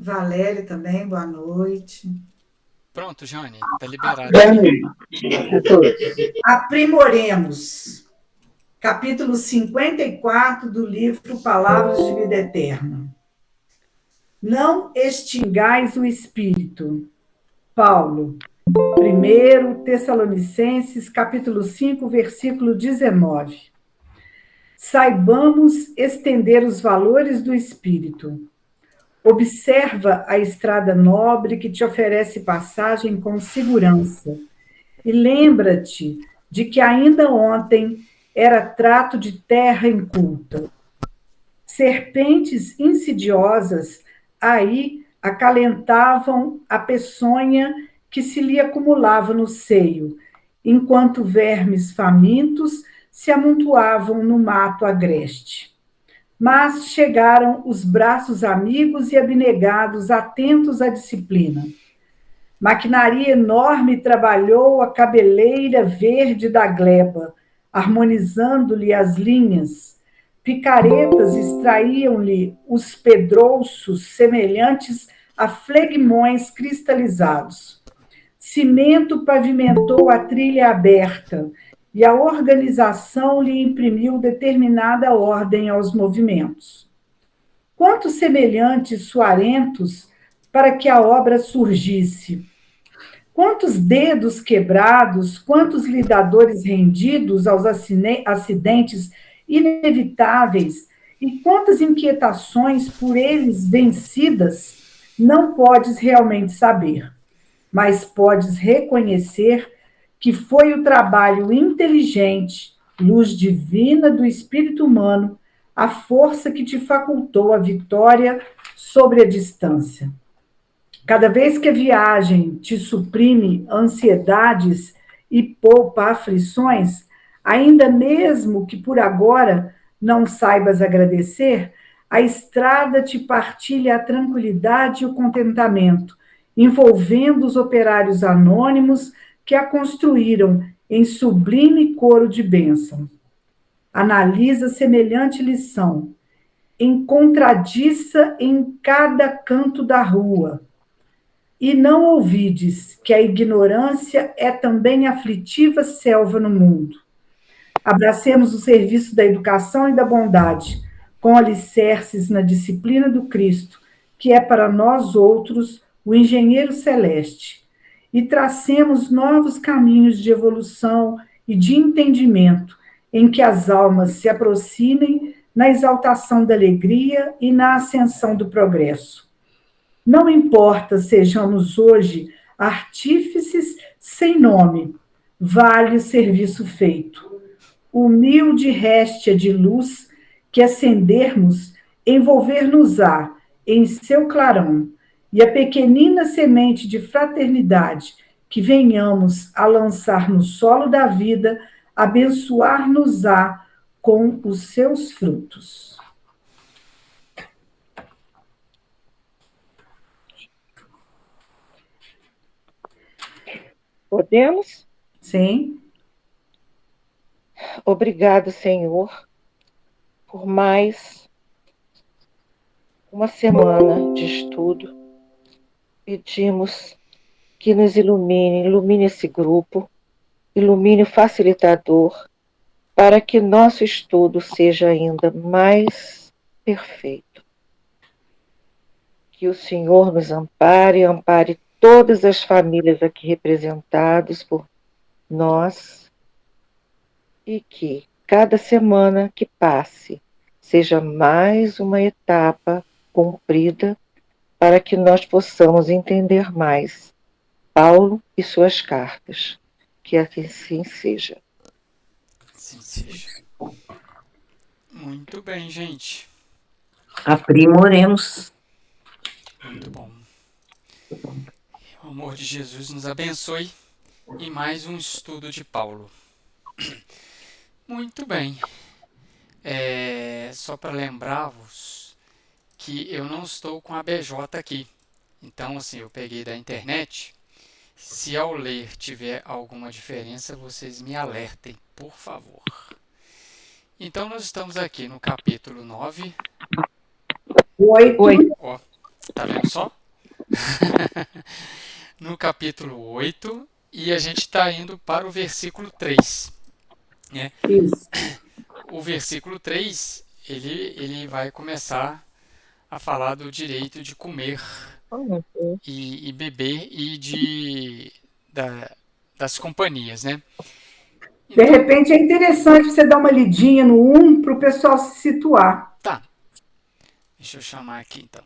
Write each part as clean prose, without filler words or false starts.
Valéria também, boa noite. Pronto, Jane, tá liberado Boa aqui. noite a todos. Aprimoremos. Capítulo 54 do livro Palavras de Vida Eterna. Não extingais o espírito. Paulo. 1 Tessalonicenses, capítulo 5, versículo 19. Saibamos estender os valores do espírito. Observa a estrada nobre que te oferece passagem com segurança. E lembra-te de que ainda ontem era trato de terra inculta. Serpentes insidiosas aí acalentavam a peçonha que se lhe acumulava no seio, enquanto vermes famintos se amontoavam no mato agreste. Mas chegaram os braços amigos e abnegados, atentos à disciplina. Maquinaria enorme trabalhou a cabeleira verde da gleba, harmonizando-lhe as linhas. Picaretas extraíam-lhe os pedrouços semelhantes a flegmões cristalizados. Cimento pavimentou a trilha aberta e a organização lhe imprimiu determinada ordem aos movimentos. Quantos semelhantes suarentos para que a obra surgisse? Quantos dedos quebrados, quantos lidadores rendidos aos acidentes inevitáveis e quantas inquietações por eles vencidas, não podes realmente saber, mas podes reconhecer que foi o trabalho inteligente, luz divina do espírito humano, a força que te facultou a vitória sobre a distância. Cada vez que a viagem te suprime ansiedades e poupa aflições, ainda mesmo que por agora não saibas agradecer, a estrada te partilha a tranquilidade e o contentamento, envolvendo os operários anônimos que a construíram em sublime coro de bênção. Analisa semelhante lição, encontradiça em cada canto da rua. E não ouvides que a ignorância é também aflitiva selva no mundo. Abracemos o serviço da educação e da bondade, com alicerces na disciplina do Cristo, que é para nós outros o engenheiro celeste, e tracemos novos caminhos de evolução e de entendimento, em que as almas se aproximem na exaltação da alegria e na ascensão do progresso. Não importa sejamos hoje artífices sem nome, vale o serviço feito. Humilde réstia de luz que acendermos, envolver-nos-á em seu clarão, e a pequenina semente de fraternidade que venhamos a lançar no solo da vida, abençoar-nos-á com os seus frutos. Podemos? Sim. Obrigado, Senhor, por mais uma semana de estudo. Pedimos que nos ilumine esse grupo, ilumine o facilitador, para que nosso estudo seja ainda mais perfeito. Que o Senhor nos ampare, ampare todas as famílias aqui representadas por nós, e que cada semana que passe seja mais uma etapa cumprida para que nós possamos entender mais Paulo e suas cartas. Que assim seja. Sim, seja. Muito bem, gente. Aprimoremos. Muito bom. O amor de Jesus nos abençoe em mais um estudo de Paulo. Muito bem. Só para lembrar-vos que eu não estou com a BJ aqui. Então, assim, eu peguei da internet. Se ao ler tiver alguma diferença, vocês me alertem, por favor. Então, nós estamos aqui no capítulo 9. Oito. Ó, Tá vendo só? No capítulo 8, e a gente está indo para o versículo 3. Né? Isso. O versículo 3, ele vai começar a falar do direito de comer e beber e da, das companhias, né? De Então, repente é interessante você dar uma lidinha no 1 para o pessoal se situar. tá. Deixa eu chamar aqui então.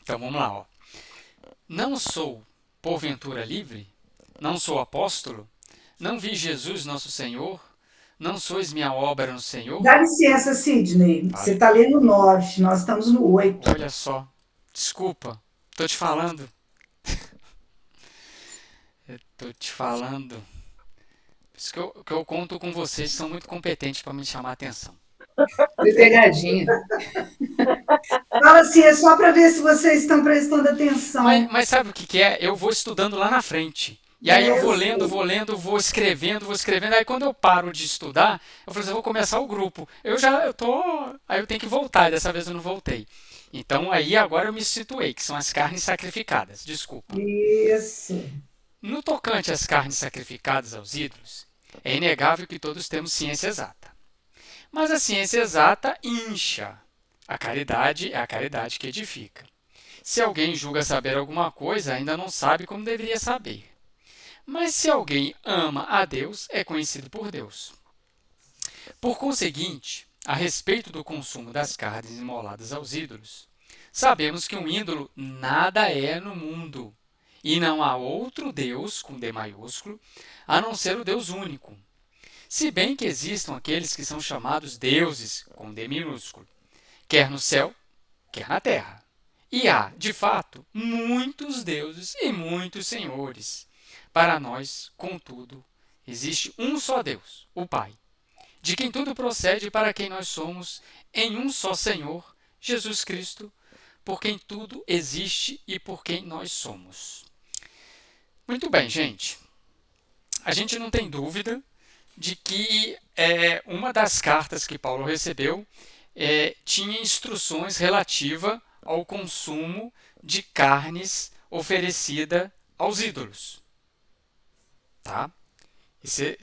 Então vamos lá, ó. Não sou porventura livre? Não sou apóstolo? Não vi Jesus nosso Senhor? Não sois minha obra no Senhor? Dá licença, Sidney. Você Vale. está lendo o 9, nós estamos no 8. Olha só. Desculpa. Tô te falando. Tô te falando. Por isso que eu conto com vocês, são muito competentes para me chamar a atenção. Foi pegadinha. Fala assim, é só para ver se vocês estão prestando atenção. Mas sabe o que é? Eu vou estudando lá na frente. E aí eu É, eu vou lendo, sei. vou lendo, vou escrevendo, vou escrevendo. Aí quando eu paro de estudar, eu falo assim, eu vou começar o grupo. Eu tô. Aí eu tenho que voltar, e dessa vez eu não voltei. Então aí agora eu me situei, que são as carnes sacrificadas. Desculpa. Isso. No tocante às carnes sacrificadas aos ídolos, é inegável que todos temos ciência exata. Mas a ciência exata incha. A caridade é a caridade que edifica. Se alguém julga saber alguma coisa, ainda não sabe como deveria saber. Mas se alguém ama a Deus, é conhecido por Deus. Por conseguinte, a respeito do consumo das carnes imoladas aos ídolos, sabemos que um ídolo nada é no mundo, e não há outro Deus, com D maiúsculo, a não ser o Deus único. Se bem que existam aqueles que são chamados deuses, com D minúsculo, quer no céu, quer na terra. E há, de fato, muitos deuses e muitos senhores. Para nós, contudo, existe um só Deus, o Pai, de quem tudo procede e para quem nós somos, em um só Senhor, Jesus Cristo, por quem tudo existe e por quem nós somos. Muito bem, gente. A gente não tem dúvida de que uma das cartas que Paulo recebeu tinha instruções relativa ao consumo de carnes oferecida aos ídolos. Tá? Esse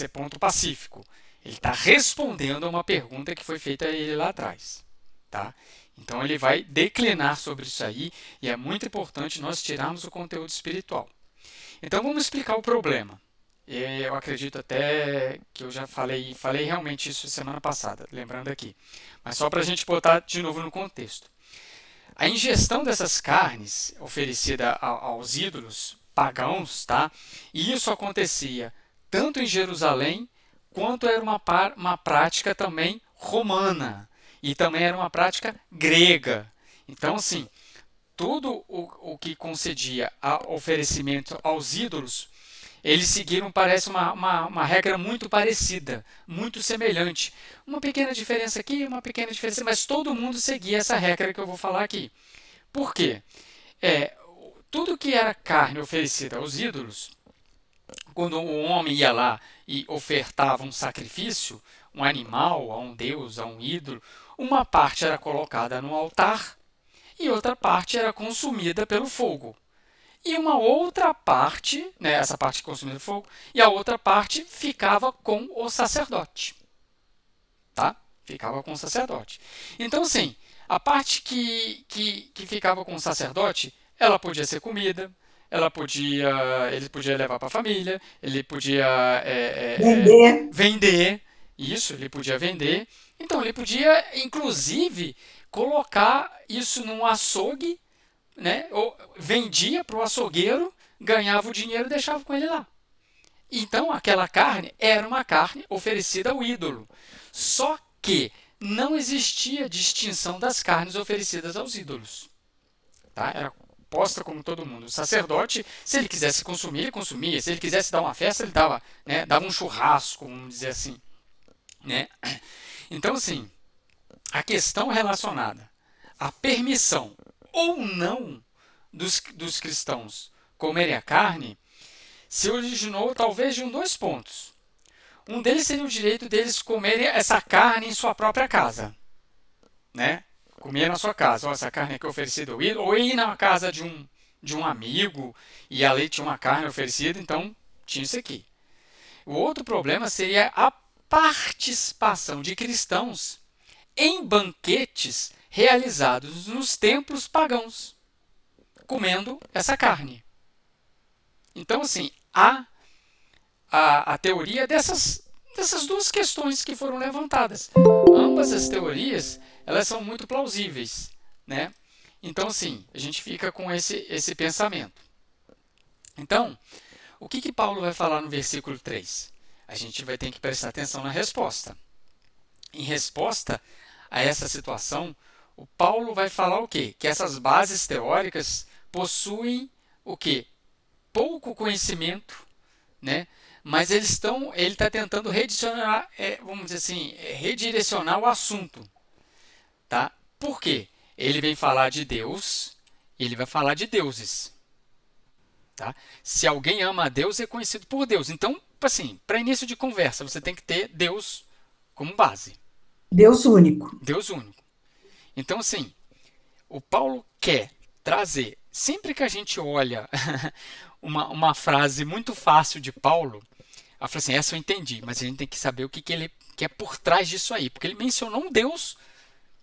é ponto pacífico. Ele está respondendo a uma pergunta que foi feita a ele lá atrás. Tá? Então ele vai declinar sobre isso aí e é muito importante nós tirarmos o conteúdo espiritual. Então vamos explicar o problema. Eu acredito até que eu já falei realmente isso semana passada, lembrando aqui. Mas só para a gente botar de novo no contexto. A ingestão dessas carnes oferecida aos ídolos pagãos, tá? E isso acontecia tanto em Jerusalém quanto era uma prática também romana e também era uma prática grega. Então, assim, tudo o que concedia a oferecimento aos ídolos, eles seguiram, parece, uma regra muito parecida, muito semelhante. Uma pequena diferença aqui, uma pequena diferença, mas todo mundo seguia essa regra que eu vou falar aqui. Por quê? Tudo que era carne oferecida aos ídolos, quando o homem ia lá e ofertava um sacrifício, um animal a um deus, a um ídolo, uma parte era colocada no altar e outra parte era consumida pelo fogo. E uma outra parte, né, essa parte consumida pelo fogo, e a outra parte ficava com o sacerdote. Tá? Ficava com o sacerdote. Então, assim, a parte que ficava com o sacerdote, ela podia ser comida, ele podia levar para a família, ele podia Vender. vender, isso, ele podia vender. Então, ele podia, inclusive, colocar isso num açougue, né? Ou vendia para o açougueiro, ganhava o dinheiro e deixava com ele lá. Então, aquela carne era uma carne oferecida ao ídolo. Só que não existia distinção das carnes oferecidas aos ídolos. Tá? Era posta como todo mundo. O sacerdote, se ele quisesse consumir, ele consumia. Se ele quisesse dar uma festa, ele dava, né? Dava um churrasco, vamos dizer assim. Né? Então, assim, a questão relacionada à permissão ou não dos cristãos comerem a carne se originou talvez de dois pontos. Um deles seria o direito deles comerem essa carne em sua própria casa, né? comer na sua casa. Ó, essa carne aqui é oferecida ao ídolo. Ou ir na casa de um amigo e ali tinha uma carne oferecida, então tinha isso aqui. O outro problema seria a participação de cristãos em banquetes realizados nos templos pagãos, comendo essa carne. Então, assim, a teoria dessas duas questões que foram levantadas. Ambas as teorias, elas são muito plausíveis, né? Então, assim, a gente fica com esse pensamento. Então, o que Paulo vai falar no versículo 3? A gente vai ter que prestar atenção na resposta. Em resposta a essa situação, o Paulo vai falar o quê? Que essas bases teóricas possuem o quê? Pouco conhecimento, né? Mas ele está tentando redirecionar, vamos dizer assim, redirecionar o assunto. Tá? Por quê? Ele vem falar de Deus, ele vai falar de deuses. Tá? Se alguém ama a Deus, é conhecido por Deus. Então, assim, para início de conversa, você tem que ter Deus como base. Deus único. Deus único. Então, assim, o Paulo quer trazer, sempre que a gente olha uma frase muito fácil de Paulo, ela fala assim, essa eu entendi, mas a gente tem que saber o que ele quer por trás disso aí, porque ele mencionou um Deus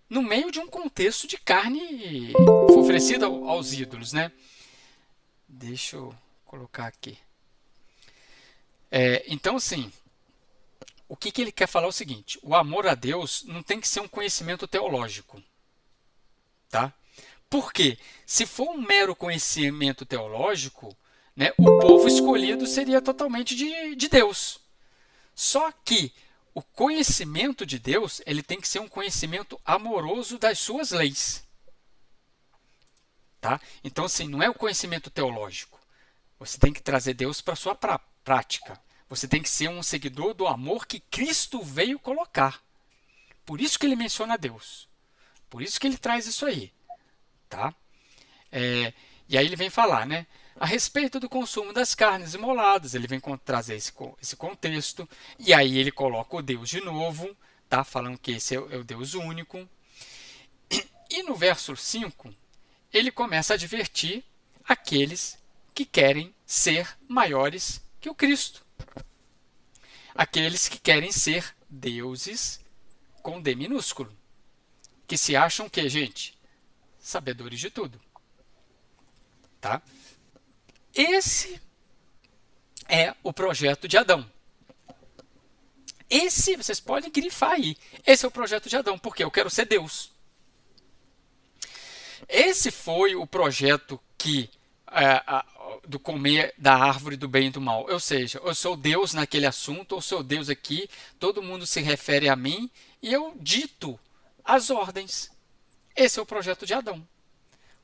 no meio de um contexto de carne oferecida aos ídolos, né? Deixa eu colocar aqui. Então, assim, o que ele quer falar é o seguinte, o amor a Deus não tem que ser um conhecimento teológico, tá? Porque se for um mero conhecimento teológico, né, o povo escolhido seria totalmente de Deus. Só que o conhecimento de Deus, ele tem que ser um conhecimento amoroso das suas leis. Tá? Então, assim, não é o conhecimento teológico. Você tem que trazer Deus para a sua prática. Você tem que ser um seguidor do amor que Cristo veio colocar. Por isso que ele menciona Deus. Por isso que ele traz isso aí. Tá? E aí ele vem falar, né? A respeito do consumo das carnes imoladas, ele vem trazer esse contexto, e aí ele coloca o Deus de novo, tá? Falando que esse é o Deus único. E no verso 5, ele começa a advertir aqueles que querem ser maiores que o Cristo. Aqueles que querem ser deuses com D minúsculo. Que se acham que, gente, sabedores de tudo. Tá? Esse é o projeto de Adão. Vocês podem grifar aí. Esse é o projeto de Adão, porque eu quero ser Deus. Esse foi o projeto do comer da árvore do bem e do mal. Ou seja, eu sou Deus naquele assunto, eu sou Deus aqui, todo mundo se refere a mim e eu dito as ordens. Esse é o projeto de Adão.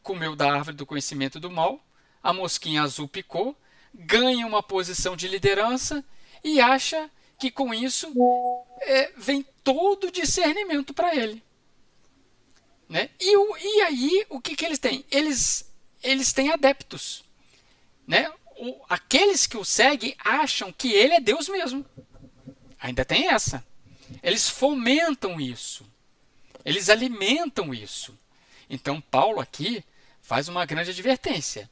Comeu da árvore do conhecimento do mal, a mosquinha azul picou, ganha uma posição de liderança e acha que com isso vem todo o discernimento para ele. Né? E aí, o que eles têm? Eles têm adeptos. Né? Aqueles que o seguem acham que ele é Deus mesmo. Ainda tem essa. Eles fomentam isso. Eles alimentam isso. Então, Paulo aqui faz uma grande advertência.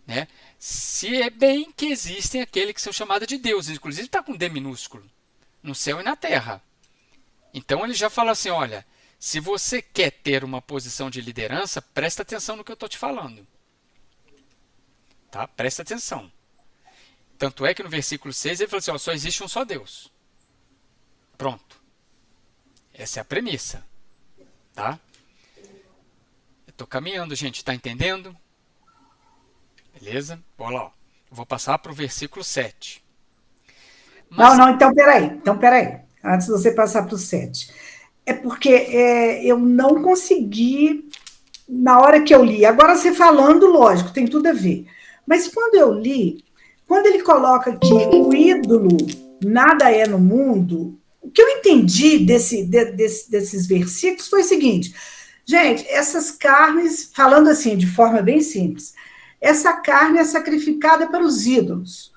Né? Se é bem que existem aqueles que são chamados de deuses, inclusive está com D minúsculo, no céu e na terra. Então ele já fala assim, olha, se você quer ter uma posição de liderança, presta atenção no que eu estou te falando. Tá? Presta atenção. Tanto é que no versículo 6 ele fala assim, só existe um só Deus. Pronto. Essa é a premissa. Tá? Eu estou caminhando, gente, está entendendo? Beleza? Olha lá, ó. Eu vou passar para o versículo 7. Então peraí. Antes de você passar para o 7. É porque eu não consegui, na hora que eu li, agora você falando, lógico, tem tudo a ver. Mas quando eu li, quando ele coloca que o ídolo nada é no mundo, o que eu entendi desses versículos foi o seguinte, gente, essas carnes, falando assim, de forma bem simples, essa carne é sacrificada para os ídolos.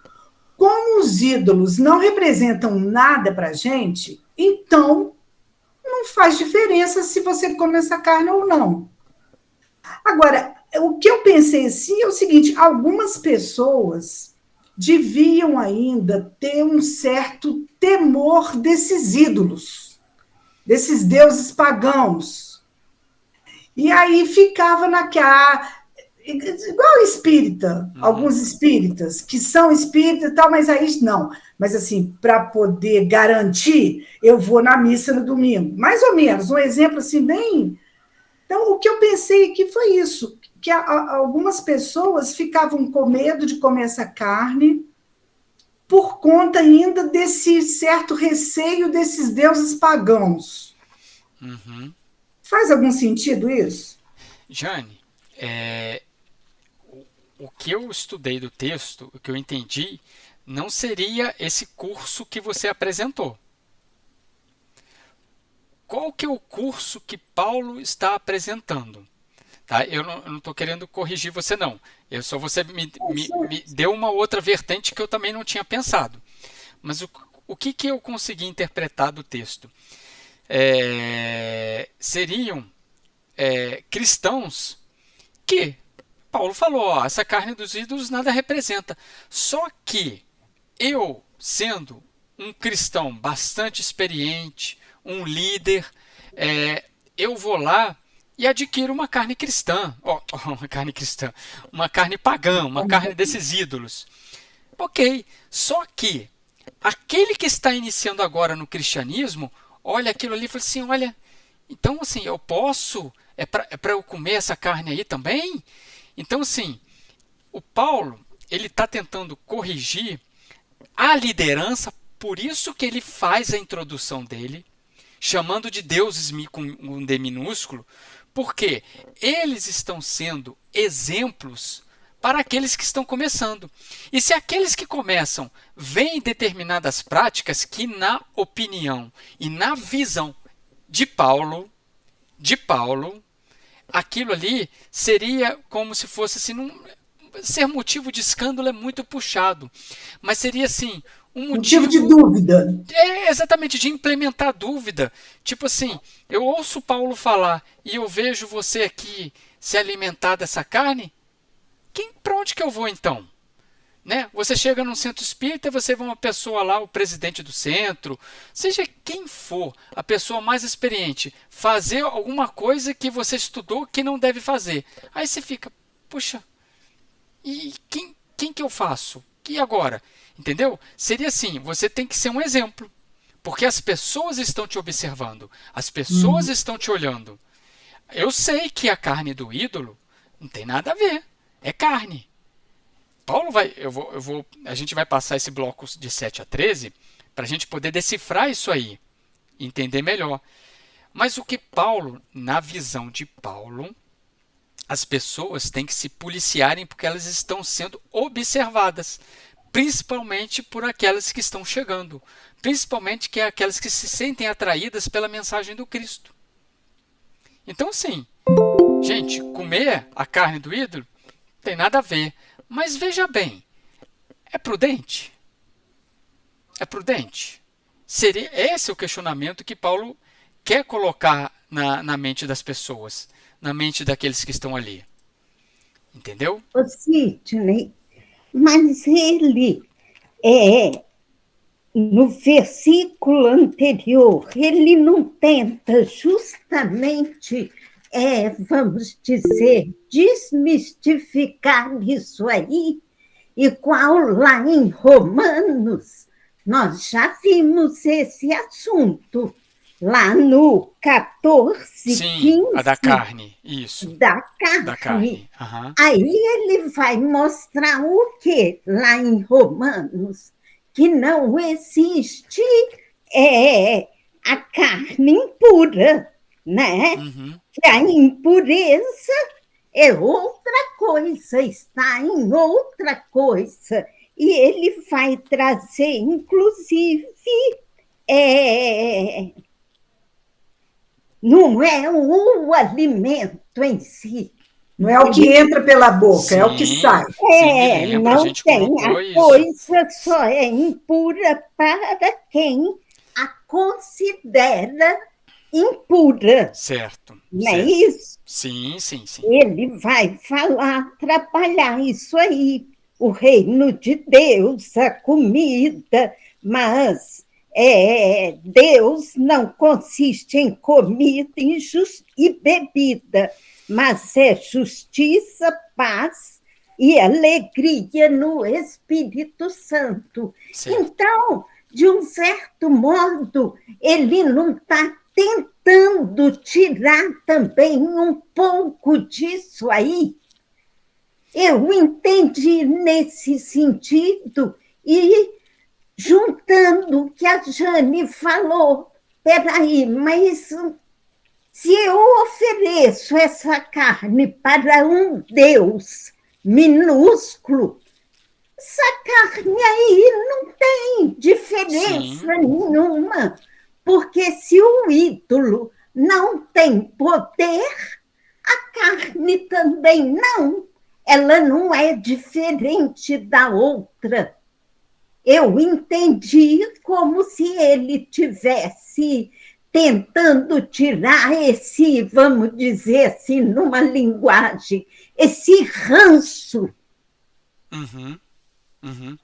Como os ídolos não representam nada para a gente, então não faz diferença se você come essa carne ou não. Agora, o que eu pensei assim é o seguinte: algumas pessoas deviam ainda ter um certo temor desses ídolos, desses deuses pagãos. E aí ficava naquela. Igual espírita, alguns espíritas que são espíritas e tal, mas aí não. Mas assim, para poder garantir, eu vou na missa no domingo. Mais ou menos, um exemplo assim, bem. Então, o que eu pensei aqui foi isso, que algumas pessoas ficavam com medo de comer essa carne por conta ainda desse certo receio desses deuses pagãos. Uhum. Faz algum sentido isso? Jane, o que eu estudei do texto, o que eu entendi, não seria esse curso que você apresentou. Qual que é o curso que Paulo está apresentando? Tá? Eu não estou querendo corrigir você, não. Você me deu uma outra vertente que eu também não tinha pensado. Mas o que eu consegui interpretar do texto? Seriam cristãos que Paulo falou, ó, essa carne dos ídolos nada representa. Só que eu, sendo um cristão bastante experiente, um líder, eu vou lá e adquiro uma carne cristã, uma carne pagã, uma carne desses ídolos. Ok, só que aquele que está iniciando agora no cristianismo, olha aquilo ali e fala assim, olha, então assim, eu posso, é para eu comer essa carne aí também? Então assim, o Paulo, ele está tentando corrigir a liderança, por isso que ele faz a introdução dele, chamando de deuses com um D minúsculo, porque eles estão sendo exemplos para aqueles que estão começando. E se aqueles que começam veem determinadas práticas que, na opinião e na visão de Paulo, aquilo ali seria como se fosse assim, ser motivo de escândalo é muito puxado, mas seria assim, um motivo de dúvida. Exatamente, de implementar dúvida. Tipo assim, eu ouço Paulo falar e eu vejo você aqui se alimentar dessa carne, para onde que eu vou então? Né? Você chega num centro espírita, você vê uma pessoa lá, o presidente do centro, seja quem for, a pessoa mais experiente, fazer alguma coisa que você estudou que não deve fazer. Aí você fica, puxa, e quem que eu faço? E agora? Entendeu? Seria assim, você tem que ser um exemplo, porque as pessoas estão te observando, as pessoas estão te olhando. Eu sei que a carne do ídolo não tem nada a ver, é carne. Paulo a gente vai passar esse bloco de 7 a 13 para a gente poder decifrar isso aí, entender melhor. Mas o que Paulo, na visão de Paulo, as pessoas têm que se policiarem porque elas estão sendo observadas, principalmente por aquelas que estão chegando, principalmente que é aquelas que se sentem atraídas pela mensagem do Cristo. Então, sim, gente, comer a carne do ídolo não tem nada a ver. Mas veja bem, é prudente? É prudente? Seria esse o questionamento que Paulo quer colocar na mente das pessoas, na mente daqueles que estão ali. Entendeu? Ô, Sidney, mas ele no versículo anterior, ele não tenta justamente, vamos dizer, desmistificar isso aí, igual lá em Romanos, nós já vimos esse assunto, lá no 14, Sim, 15. A da carne, isso. Da carne. Da carne. Uhum. Aí ele vai mostrar o quê? Lá em Romanos, que não existe a carne impura, né? Uhum. Que a impureza é outra coisa, está em outra coisa. E ele vai trazer, inclusive, não é o alimento em si. Não é o que entra pela boca, é o que sai. Não tem. A coisa só é impura para quem a considera impura, Certo. não é Certo. isso? Sim, sim, sim. Ele vai falar, trabalhar isso aí, o reino de Deus, a comida, mas Deus não consiste em comida e bebida, mas é justiça, paz e alegria no Espírito Santo. Certo. Então, de um certo modo, ele não está tentando tirar também um pouco disso aí. Eu entendi nesse sentido e juntando o que a Jane falou, peraí, mas se eu ofereço essa carne para um Deus minúsculo, essa carne aí não tem diferença Sim. nenhuma, porque se o ídolo não tem poder, a carne também não. Ela não é diferente da outra. Eu entendi como se ele tivesse tentando tirar esse, vamos dizer assim, numa linguagem, esse ranço. Uhum. Uhum.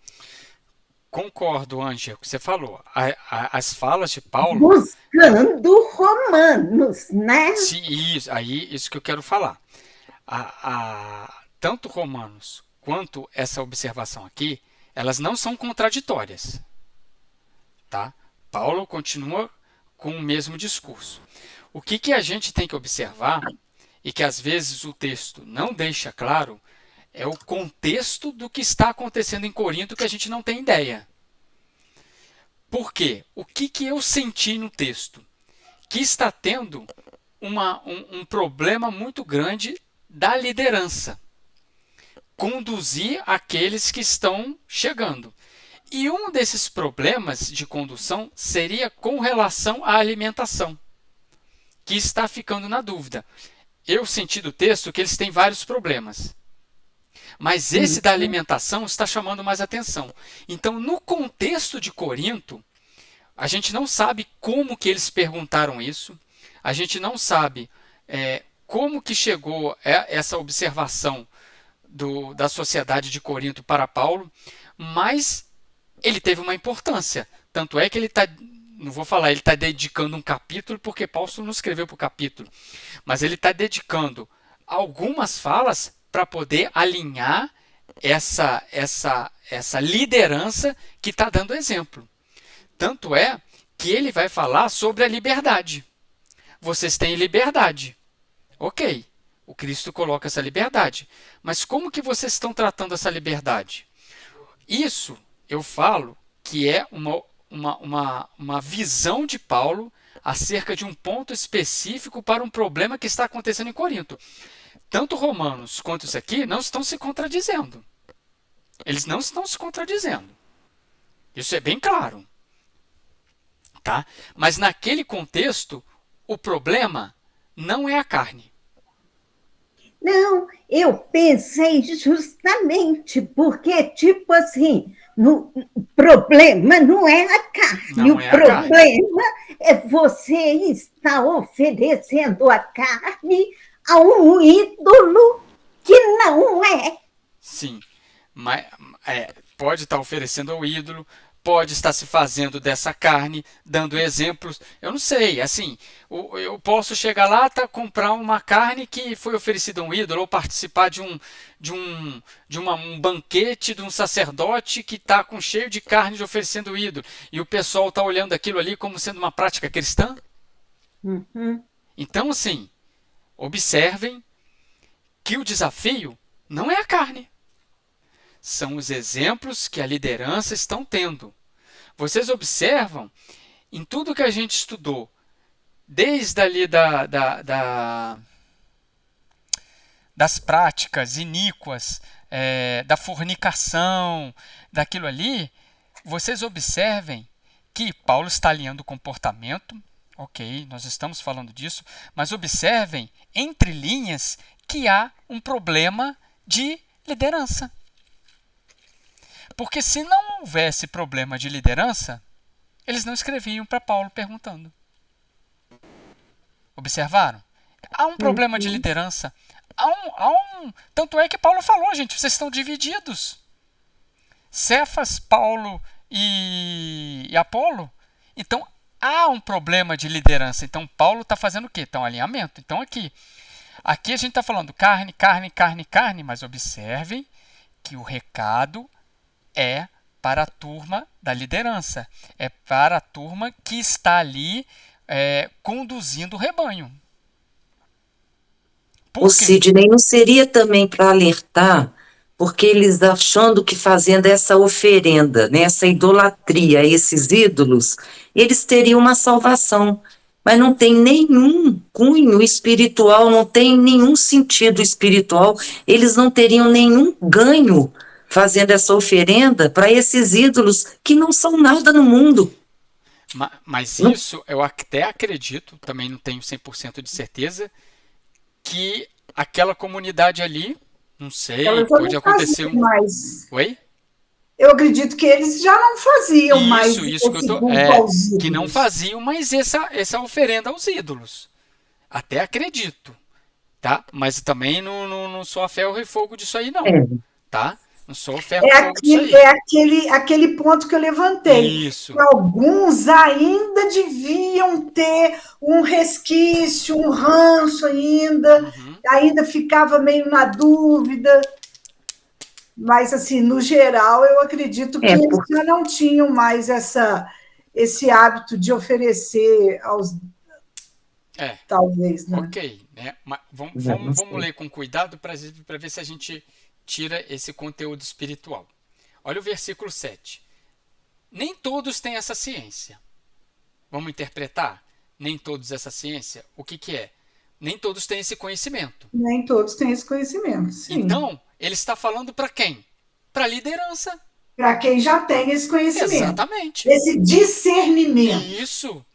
Concordo, Ângela, com o que você falou. As falas de Paulo, Buscando Romanos, né? isso que eu quero falar. Tanto Romanos quanto essa observação aqui, elas não são contraditórias. Tá? Paulo continua com o mesmo discurso. O que a gente tem que observar, e que às vezes o texto não deixa claro, é o contexto do que está acontecendo em Corinto que a gente não tem ideia. Por quê? O que eu senti no texto? Que está tendo um problema muito grande da liderança. Conduzir aqueles que estão chegando. E um desses problemas de condução seria com relação à alimentação, que está ficando na dúvida. Eu senti do texto que eles têm vários problemas. Mas esse da alimentação está chamando mais atenção. Então, no contexto de Corinto, a gente não sabe como que eles perguntaram isso, a gente não sabe como que chegou essa observação da sociedade de Corinto para Paulo, mas ele teve uma importância. Tanto é que ele está, não vou falar, ele está dedicando um capítulo, porque Paulo não escreveu para o capítulo, mas ele está dedicando algumas falas para poder alinhar essa liderança que está dando exemplo. Tanto é que ele vai falar sobre a liberdade. Vocês têm liberdade. Ok, o Cristo coloca essa liberdade. Mas como que vocês estão tratando essa liberdade? Isso eu falo que é uma visão de Paulo acerca de um ponto específico para um problema que está acontecendo em Corinto. Tanto Romanos quanto isso aqui não estão se contradizendo. Eles não estão se contradizendo. Isso é bem claro. Tá? Mas naquele contexto, o problema não é a carne. Não, eu pensei justamente porque, tipo assim, o problema não é a carne, Não o é a carne. problema é você estar oferecendo a carne a um ídolo que não é. Sim, mas pode estar oferecendo ao ídolo, pode estar se fazendo dessa carne, dando exemplos. Eu não sei, assim, eu posso chegar lá, comprar uma carne que foi oferecida a um ídolo, ou participar de um banquete de um sacerdote que está cheio de carne de oferecendo ao ídolo, e o pessoal está olhando aquilo ali como sendo uma prática cristã. Então, assim, observem que o desafio não é a carne. São os exemplos que a liderança estão tendo. Vocês observam em tudo que a gente estudou, desde ali das práticas iníquas, da fornicação, daquilo ali, vocês observem que Paulo está alinhando o comportamento, ok, nós estamos falando disso, mas observem, entre linhas, que há um problema de liderança. Porque se não houvesse problema de liderança, eles não escreviam para Paulo perguntando. Observaram? Há um problema de liderança. Tanto é que Paulo falou, gente, vocês estão divididos. Cefas, Paulo e Apolo. Então, há um problema de liderança. Então, Paulo está fazendo o quê? Então, alinhamento. Então, aqui a gente está falando carne, carne, carne, carne, mas observem que o recado é para a turma da liderança. É para a turma que está ali conduzindo o rebanho. O Sidney, não seria também para alertar, porque eles achando que fazendo essa oferenda, né, essa idolatria a esses ídolos, eles teriam uma salvação, mas não tem nenhum cunho espiritual, não tem nenhum sentido espiritual, eles não teriam nenhum ganho fazendo essa oferenda para esses ídolos que não são nada no mundo. Mas isso eu até acredito, também não tenho 100% de certeza, que aquela comunidade ali, não sei, pode acontecer mais. Oi? Eu acredito que eles já não faziam mais isso que eu tô, que não faziam mais essa oferenda aos ídolos. Até acredito, tá? Mas também não sou a ferro e fogo disso aí não, tá? Não sou ferro e fogo disso aí. É aquele ponto que eu levantei. Isso. Alguns ainda deviam ter um resquício, um ranço ainda, ainda ficava meio na dúvida. Mas, assim, no geral, eu acredito que eles já não tinham mais esse hábito de oferecer aos... Talvez, né? Ok, né? Mas vamos ler com cuidado para ver se a gente tira esse conteúdo espiritual. Olha o versículo 7. Nem todos têm essa ciência. Vamos interpretar? Nem todos essa ciência? O que é? Nem todos têm esse conhecimento. Nem todos têm esse conhecimento, sim. Então, ele está falando para quem? Para a liderança. Para quem já tem esse conhecimento. Exatamente. Esse discernimento. Isso.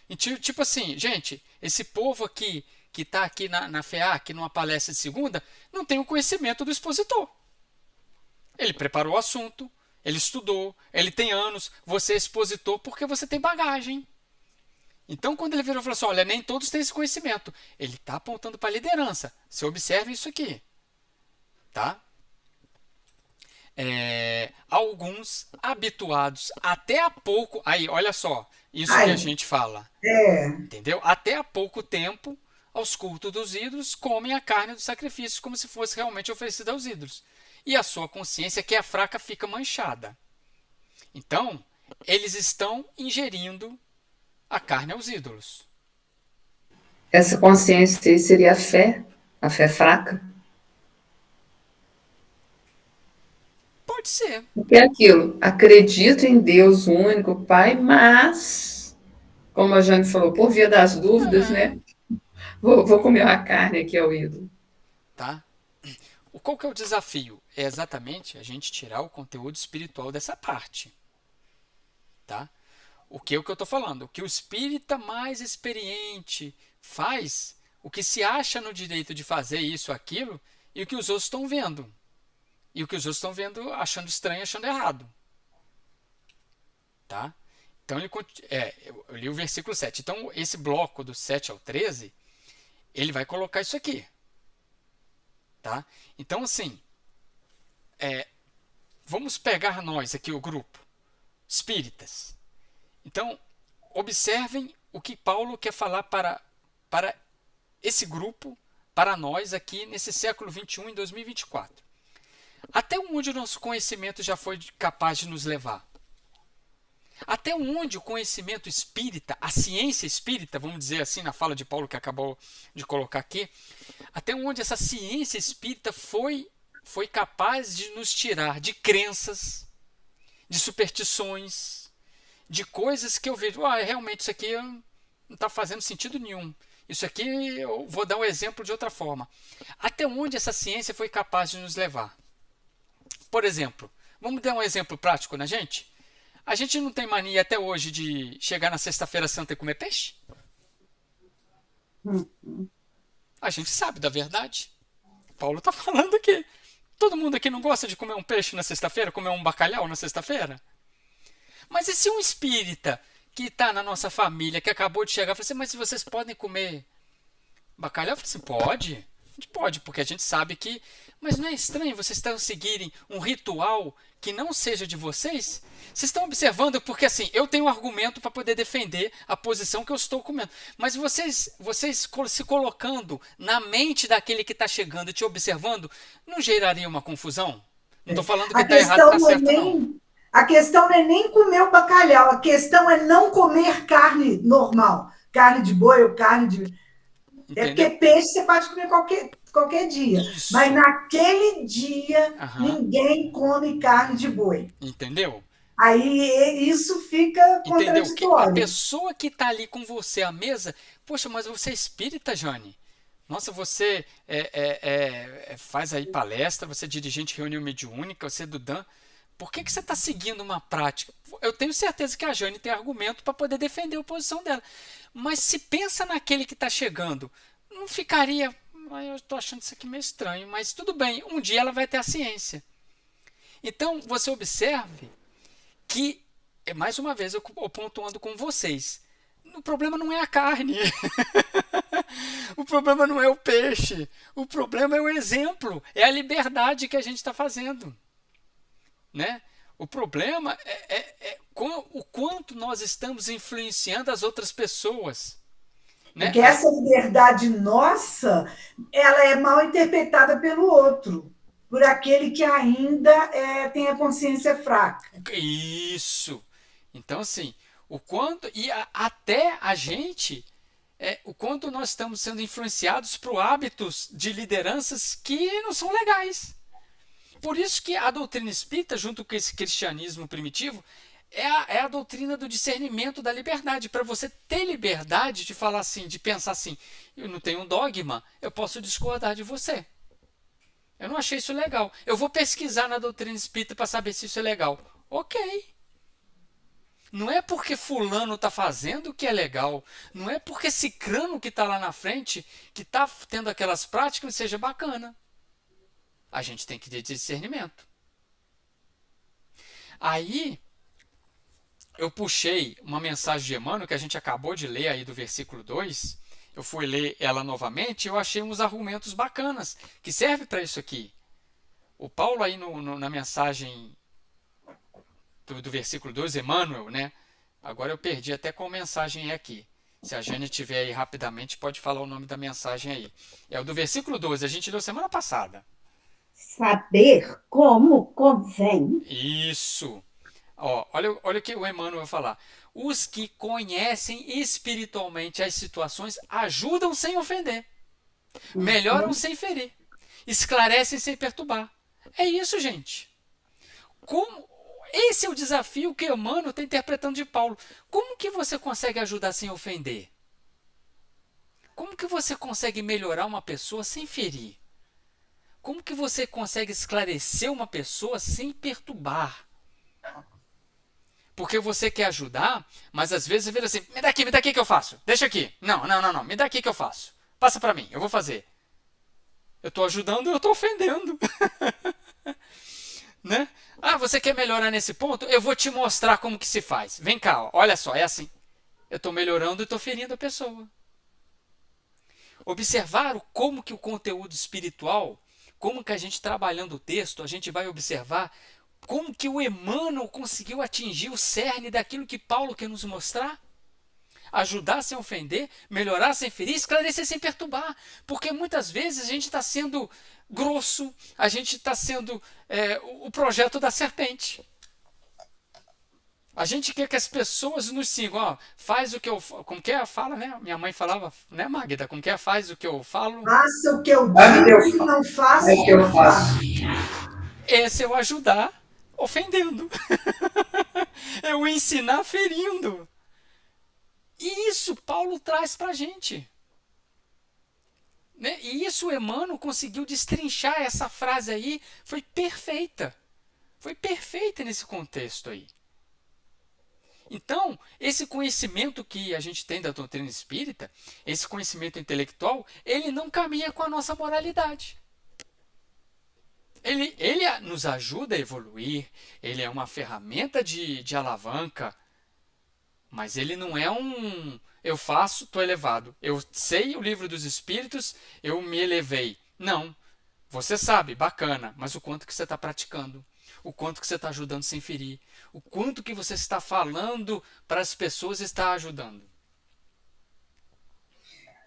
E, tipo assim, gente, esse povo aqui que está aqui na FEAC, numa palestra de segunda, não tem o conhecimento do expositor. Ele preparou o assunto, ele estudou, ele tem anos, você é expositor porque você tem bagagem. Então, quando ele virou e falou assim, olha, nem todos têm esse conhecimento, ele está apontando para a liderança. Você observe isso aqui. Tá? Alguns habituados até há pouco... Aí, olha só, isso que a gente fala. Entendeu? Até há pouco tempo, aos cultos dos ídolos, comem a carne dos sacrifícios como se fosse realmente oferecida aos ídolos. E a sua consciência, que é fraca, fica manchada. Então, eles estão ingerindo a carne aos ídolos. Essa consciência seria a fé fraca? Pode ser. Porque é aquilo, acredito em Deus, o único Pai, mas, como a Jane falou, por via das dúvidas, né? Vou comer uma carne aqui ao ídolo. Tá? Qual que é o desafio? É exatamente a gente tirar o conteúdo espiritual dessa parte. Tá? O que eu estou falando? O que o espírita mais experiente faz, o que se acha no direito de fazer isso, aquilo, e o que os outros estão vendo. E o que os outros estão vendo, achando estranho, achando errado. Tá? Então, eu li o versículo 7. Então, esse bloco do 7 ao 13, ele vai colocar isso aqui. Tá? Então, assim, vamos pegar nós aqui, o grupo, espíritas. Então, observem o que Paulo quer falar para esse grupo, para nós aqui nesse século XXI, em 2024. Até onde o nosso conhecimento já foi capaz de nos levar? Até onde o conhecimento espírita, a ciência espírita, vamos dizer assim, na fala de Paulo que acabou de colocar aqui, até onde essa ciência espírita foi capaz de nos tirar de crenças, de superstições, de coisas que eu vejo, realmente isso aqui não está fazendo sentido nenhum. Isso aqui eu vou dar um exemplo de outra forma. Até onde essa ciência foi capaz de nos levar? Por exemplo, vamos dar um exemplo prático na gente? A gente não tem mania até hoje de chegar na sexta-feira santa e comer peixe? A gente sabe da verdade. Paulo está falando aqui. Todo mundo aqui não gosta de comer um peixe na sexta-feira, comer um bacalhau na sexta-feira? Mas e se um espírita que está na nossa família, que acabou de chegar, fala assim, mas vocês podem comer bacalhau? Eu falei assim, pode. A gente pode, porque a gente sabe que... Mas não é estranho vocês estão seguirem um ritual que não seja de vocês? Vocês estão observando, porque assim, eu tenho um argumento para poder defender a posição que eu estou comendo. Mas vocês se colocando na mente daquele que está chegando e te observando, não geraria uma confusão? Não estou falando que está errado, está certo, não. A questão não é nem comer o bacalhau, a questão é não comer carne normal. Carne de boi ou carne de... Entendeu? É porque peixe você pode comer qualquer dia. Isso. Mas naquele dia, Aham. ninguém come carne de boi. Entendeu? Aí isso fica Entendeu? Que a contraditório. pessoa que está ali com você à mesa, poxa, mas você é espírita, Jane? Nossa, você faz aí palestra, você é dirigente de reunião mediúnica, você é do Dan. Por que você está seguindo uma prática? Eu tenho certeza que a Jane tem argumento para poder defender a posição dela. Mas se pensa naquele que está chegando, não ficaria... Eu estou achando isso aqui meio estranho, mas tudo bem, um dia ela vai ter a ciência. Então, você observe que, mais uma vez, eu pontuando com vocês, o problema não é a carne, o problema não é o peixe, o problema é o exemplo, é a liberdade que a gente está fazendo. Né? O problema é o quanto nós estamos influenciando as outras pessoas. Né? Porque essa liberdade nossa, ela é mal interpretada pelo outro, por aquele que ainda tem a consciência fraca. Isso. Então, assim, o quanto... E até a gente... o quanto nós estamos sendo influenciados por hábitos de lideranças que não são legais. Por isso que a doutrina espírita, junto com esse cristianismo primitivo, é a doutrina do discernimento da liberdade. Para você ter liberdade de falar assim, de pensar assim, eu não tenho um dogma, eu posso discordar de você. Eu não achei isso legal. Eu vou pesquisar na doutrina espírita para saber se isso é legal. Ok. Não é porque fulano está fazendo que é legal. Não é porque cicrano que está lá na frente, que está tendo aquelas práticas, seja bacana. A gente tem que ter discernimento. Aí, eu puxei uma mensagem de Emmanuel que a gente acabou de ler aí do versículo 2. Eu fui ler ela novamente e eu achei uns argumentos bacanas que servem para isso aqui. O Paulo aí na mensagem do versículo 2, Emmanuel, né? Agora eu perdi até qual mensagem é aqui. Se a Jane tiver aí rapidamente, pode falar o nome da mensagem aí. É o do versículo 12, a gente leu semana passada. Saber como convém. Isso. Olha o que o Emmanuel vai falar. Os que conhecem espiritualmente as situações ajudam sem ofender, melhoram sem ferir, esclarecem sem perturbar. É isso, gente. Esse é o desafio que Emmanuel está interpretando de Paulo. Como que você consegue ajudar sem ofender? Como que você consegue melhorar uma pessoa sem ferir? Como que você consegue esclarecer uma pessoa sem perturbar? Porque você quer ajudar, mas às vezes você vira assim, me dá aqui que eu faço. Deixa aqui. Não, me dá aqui que eu faço. Passa para mim, eu vou fazer. Eu estou ajudando e eu estou ofendendo. Né? Você quer melhorar nesse ponto? Eu vou te mostrar como que se faz. Vem cá, olha só, é assim. Eu estou melhorando e estou ferindo a pessoa. Observar como que o conteúdo espiritual, como que a gente trabalhando o texto, a gente vai observar como que o Emmanuel conseguiu atingir o cerne daquilo que Paulo quer nos mostrar. Ajudar sem ofender, melhorar sem ferir, esclarecer sem perturbar. Porque muitas vezes a gente está sendo grosso, a gente está sendo o projeto da serpente. A gente quer que as pessoas nos sigam. Faz o que eu... Como que é? Fala, né? Minha mãe falava, né, Magda? Como que é? Faz o que eu falo. Faça o que eu digo e não faça o que eu faço. Esse é o ajudar ofendendo. É o ensinar ferindo. E isso Paulo traz para a gente. Né? E isso o Emmanuel conseguiu destrinchar essa frase aí. Foi perfeita. Foi perfeita nesse contexto aí. Então, esse conhecimento que a gente tem da doutrina espírita, esse conhecimento intelectual, ele não caminha com a nossa moralidade. Ele nos ajuda a evoluir, ele é uma ferramenta de alavanca, Mas ele não é um eu faço, estou elevado. Eu sei o livro dos Espíritos, eu me elevei. Não. Você sabe, bacana, mas o quanto que você está praticando, o quanto que você está ajudando sem ferir, o quanto que você está falando para as pessoas está ajudando.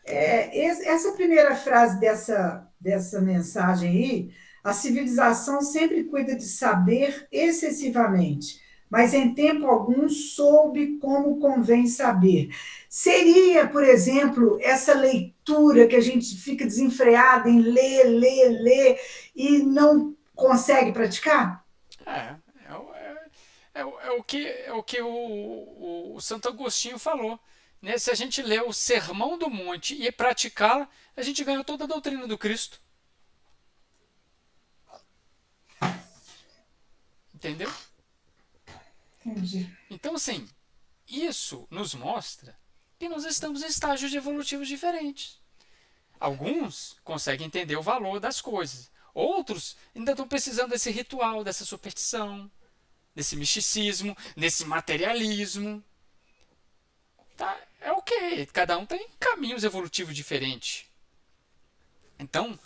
Essa primeira frase dessa mensagem aí, a civilização sempre cuida de saber excessivamente, mas em tempo algum soube como convém saber. Seria, por exemplo, essa leitura que a gente fica desenfreada em ler, ler, ler e não consegue praticar? É o que o Santo Agostinho falou. Né? Se a gente ler o Sermão do Monte e praticar, a gente ganhou toda a doutrina do Cristo. Entendeu? Entendi. Então, assim, isso nos mostra que nós estamos em estágios evolutivos diferentes. Alguns conseguem entender o valor das coisas. Outros ainda estão precisando desse ritual, dessa superstição, desse misticismo, desse materialismo. Tá? É ok, cada um tem caminhos evolutivos diferentes. Então,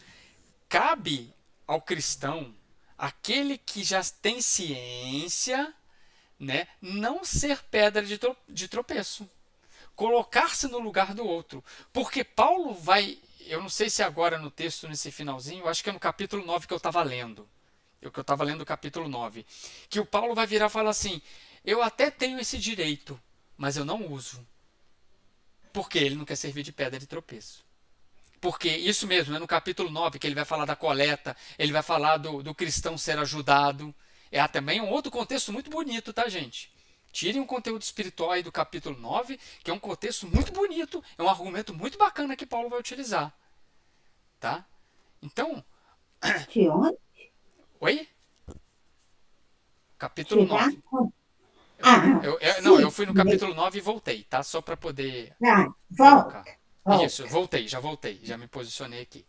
cabe ao cristão, aquele que já tem ciência, né, não ser pedra de tropeço. Colocar-se no lugar do outro. Porque Paulo vai, eu não sei se agora no texto, nesse finalzinho, eu acho que é no capítulo 9 que eu estava lendo. Eu estava lendo o capítulo 9. Que o Paulo vai virar e falar assim, eu até tenho esse direito, mas eu não uso. Porque ele não quer servir de pedra de tropeço. Porque isso mesmo, é no capítulo 9 que ele vai falar da coleta, ele vai falar do cristão ser ajudado. É também um outro contexto muito bonito, tá, gente? Tirem um conteúdo espiritual aí do capítulo 9, que é um contexto muito bonito, é um argumento muito bacana que Paulo vai utilizar. Tá? Então... De onde? Oi? Capítulo Será? 9. Eu fui no capítulo 9 e voltei, tá? Só para poder Volta. Isso, já voltei, já me posicionei aqui.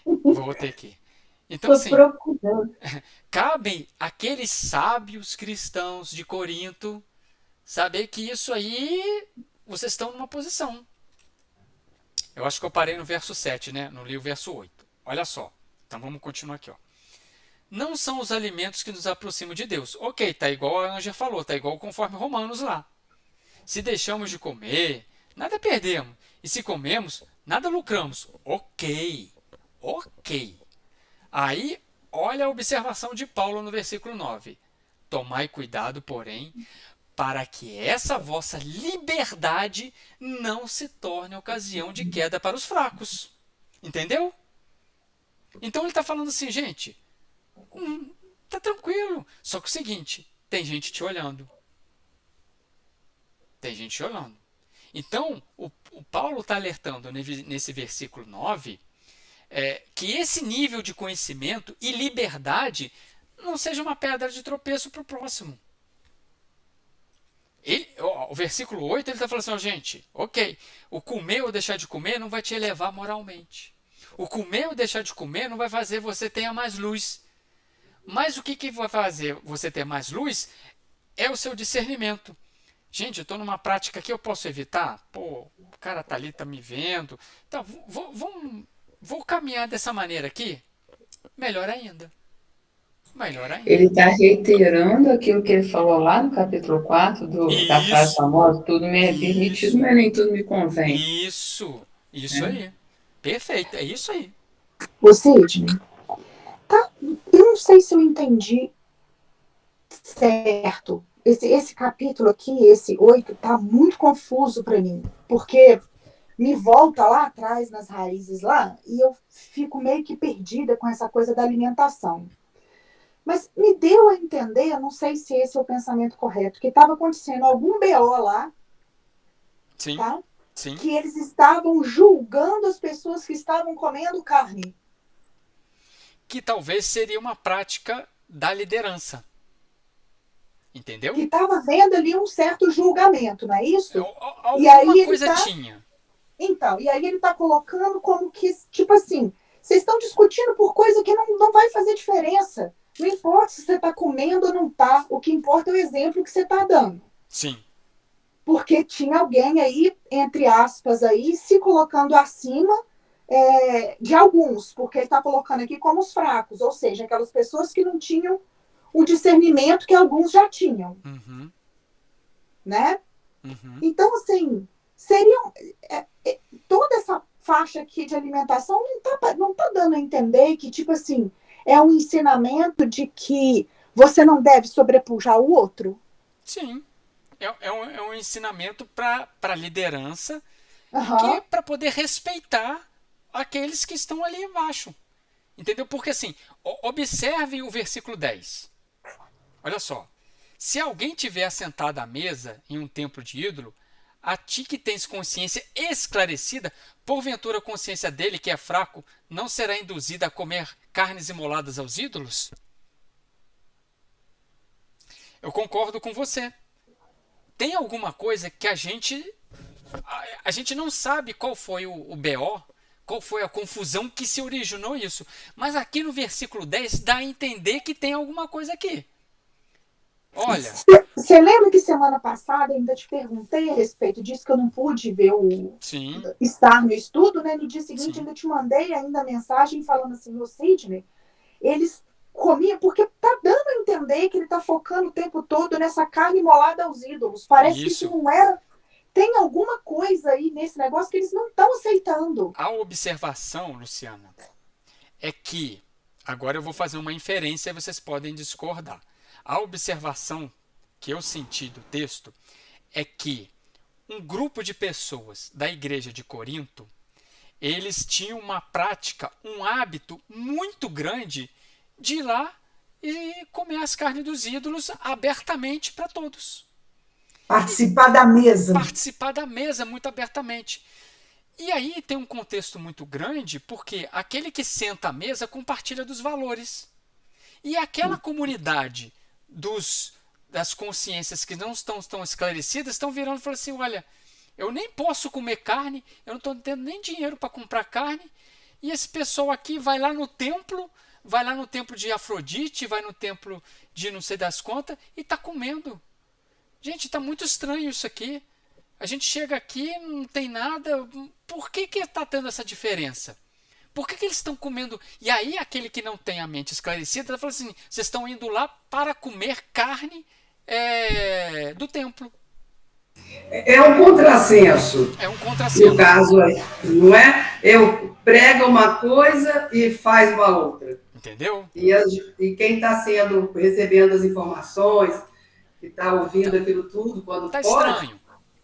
Voltei aqui. Então, assim, cabe àqueles sábios cristãos de Corinto saber que isso aí, vocês estão numa posição. Eu acho que eu parei no verso 7, né? Não li o verso 8. Olha só. Então vamos continuar aqui, ó. Não são os alimentos que nos aproximam de Deus. Ok, tá igual a Anja falou, tá igual conforme Romanos lá. Se deixamos de comer, nada perdemos. E se comemos, nada lucramos. Ok. Aí, olha a observação de Paulo no versículo 9. Tomai cuidado, porém, para que essa vossa liberdade não se torne ocasião de queda para os fracos. Entendeu? Então ele está falando assim, gente, tá tranquilo. Só que é o seguinte, tem gente te olhando. Então, o Paulo está alertando nesse versículo 9 que esse nível de conhecimento e liberdade não seja uma pedra de tropeço para o próximo. O versículo 8 ele está falando assim, gente, ok, o comer ou deixar de comer não vai te elevar moralmente. O comer ou deixar de comer não vai fazer você ter mais luz. Mas o que vai fazer você ter mais luz é o seu discernimento. Gente, eu estou numa prática que eu posso evitar? Pô, o cara tá ali, tá me vendo. Então, vou caminhar dessa maneira aqui? Melhor ainda. Ele está reiterando aquilo que ele falou lá no capítulo 4 da frase famosa, tudo me é permitido, mas nem tudo me convém. Isso aí. Perfeito, é isso aí. Ô, Sidney, tá, eu não sei se eu entendi certo. Esse capítulo aqui, esse 8, tá muito confuso para mim, porque me volta lá atrás nas raízes lá e eu fico meio que perdida com essa coisa da alimentação. Mas me deu a entender, eu não sei se esse é o pensamento correto, que estava acontecendo algum BO lá, Sim, tá? sim. Que eles estavam julgando as pessoas que estavam comendo carne. Que talvez seria uma prática da liderança. Entendeu? Que estava havendo ali um certo julgamento, não é isso? Alguma coisa tinha. Então, e aí ele está colocando como que, tipo assim, vocês estão discutindo por coisa que não vai fazer diferença. Não importa se você está comendo ou não está, o que importa é o exemplo que você está dando. Sim. porque tinha alguém aí, entre aspas, aí, se colocando acima de alguns, porque ele está colocando aqui como os fracos, ou seja, aquelas pessoas que não tinham o discernimento que alguns já tinham, né? Então, assim, seriam toda essa faixa aqui de alimentação não tá dando a entender que, tipo assim, é um ensinamento de que você não deve sobrepujar o outro? Sim. É um ensinamento para a liderança, Uhum. que é para poder respeitar aqueles que estão ali embaixo. Entendeu? Porque assim, observe o versículo 10. Olha só. Se alguém tiver assentado à mesa em um templo de ídolo, a ti que tens consciência esclarecida, porventura a consciência dele, que é fraco, não será induzida a comer carnes imoladas aos ídolos? Eu concordo com você. Tem alguma coisa que a gente não sabe qual foi o BO, qual foi a confusão que se originou isso. Mas aqui no versículo 10 dá a entender que tem alguma coisa aqui. Olha. Você lembra que semana passada eu ainda te perguntei a respeito disso, que eu não pude ver estar no estudo, né? No dia seguinte Sim. ainda te mandei ainda a mensagem falando assim, no Sidney, eles comiam, porque tá dando a entender que ele tá focando o tempo todo nessa carne molada aos ídolos. Parece que isso não era... Tem alguma coisa aí nesse negócio que eles não estão aceitando. A observação, Luciana, é que, agora eu vou fazer uma inferência e vocês podem discordar. A observação que eu senti do texto é que um grupo de pessoas da igreja de Corinto, eles tinham uma prática, um hábito muito grande de ir lá e comer as carnes dos ídolos abertamente para todos. Participar da mesa. Participar da mesa muito abertamente. E aí tem um contexto muito grande, porque aquele que senta à mesa compartilha dos valores. E aquela comunidade das consciências que não estão tão esclarecidas estão virando e falando assim, olha, eu nem posso comer carne, eu não estou tendo nem dinheiro para comprar carne, e esse pessoal aqui vai lá no templo de Afrodite, vai no templo de não sei das quantas, e está comendo. Gente, está muito estranho isso aqui. A gente chega aqui, não tem nada. Por que está tendo essa diferença? Por que eles estão comendo? E aí aquele que não tem a mente esclarecida fala assim, vocês estão indo lá para comer carne do templo. É um contrassenso. É um contrassenso. No caso, não é? Eu prego uma coisa e faz uma outra. Entendeu? E quem está recebendo as informações, que está ouvindo aquilo tudo, quando tá pode, estranho.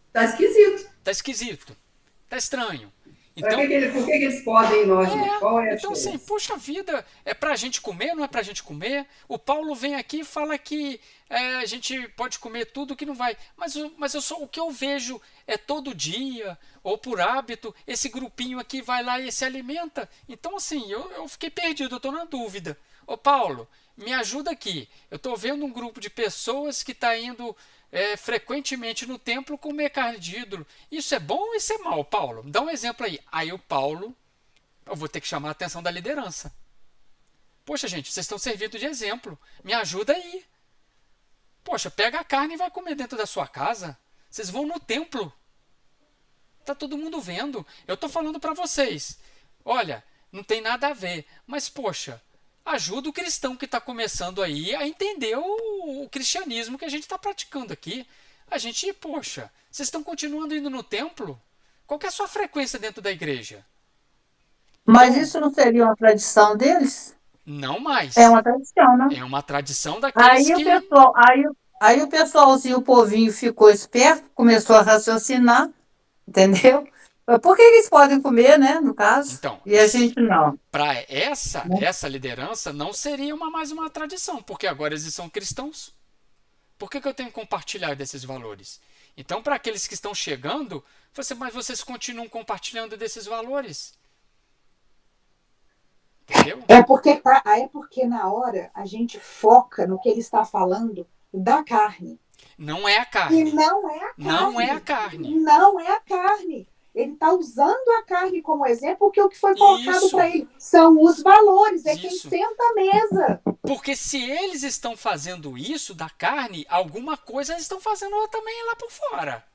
Está esquisito. Está esquisito. Está estranho. Então, por que eles podem e nós não? Qual é a então, diferença? assim, puxa vida, é pra gente comer, não é pra gente comer? O Paulo vem aqui e fala que a gente pode comer tudo que não vai. Mas o que eu vejo é todo dia, ou por hábito, esse grupinho aqui vai lá e se alimenta. Então, assim, eu fiquei perdido, eu tô na dúvida. Ô, Paulo, me ajuda aqui. Eu tô vendo um grupo de pessoas que tá indo frequentemente no templo comer carne de ídolo. Isso é bom ou isso é mal, Paulo? Dá um exemplo aí. Aí o Paulo, eu vou ter que chamar a atenção da liderança. Poxa, gente, vocês estão servindo de exemplo. Me ajuda aí. Poxa, pega a carne e vai comer dentro da sua casa. Vocês vão no templo. Tá todo mundo vendo. Eu tô falando para vocês. Olha, não tem nada a ver. Mas, poxa, ajuda o cristão que está começando aí a entender o cristianismo que a gente está praticando aqui. A gente, poxa, vocês estão continuando indo no templo? Qual que é a sua frequência dentro da igreja? Mas então, isso não seria uma tradição deles? Não mais. É uma tradição, né? É uma tradição daqueles Aí o pessoalzinho, o povinho ficou esperto, começou a raciocinar, entendeu? Por que eles podem comer, né, no caso? Então, e a gente não? Para essa liderança não seria mais uma tradição, porque agora eles são cristãos. Por que eu tenho que compartilhar desses valores? Então, para aqueles que estão chegando, mas vocês continuam compartilhando desses valores. Entendeu? É porque na hora a gente foca no que ele está falando da carne. Não é a carne. E não é a carne. Não é a carne. Não é a carne. Ele está usando a carne como exemplo, porque o que foi colocado para ele são os valores, quem senta à mesa. Porque se eles estão fazendo isso da carne, alguma coisa eles estão fazendo também lá por fora.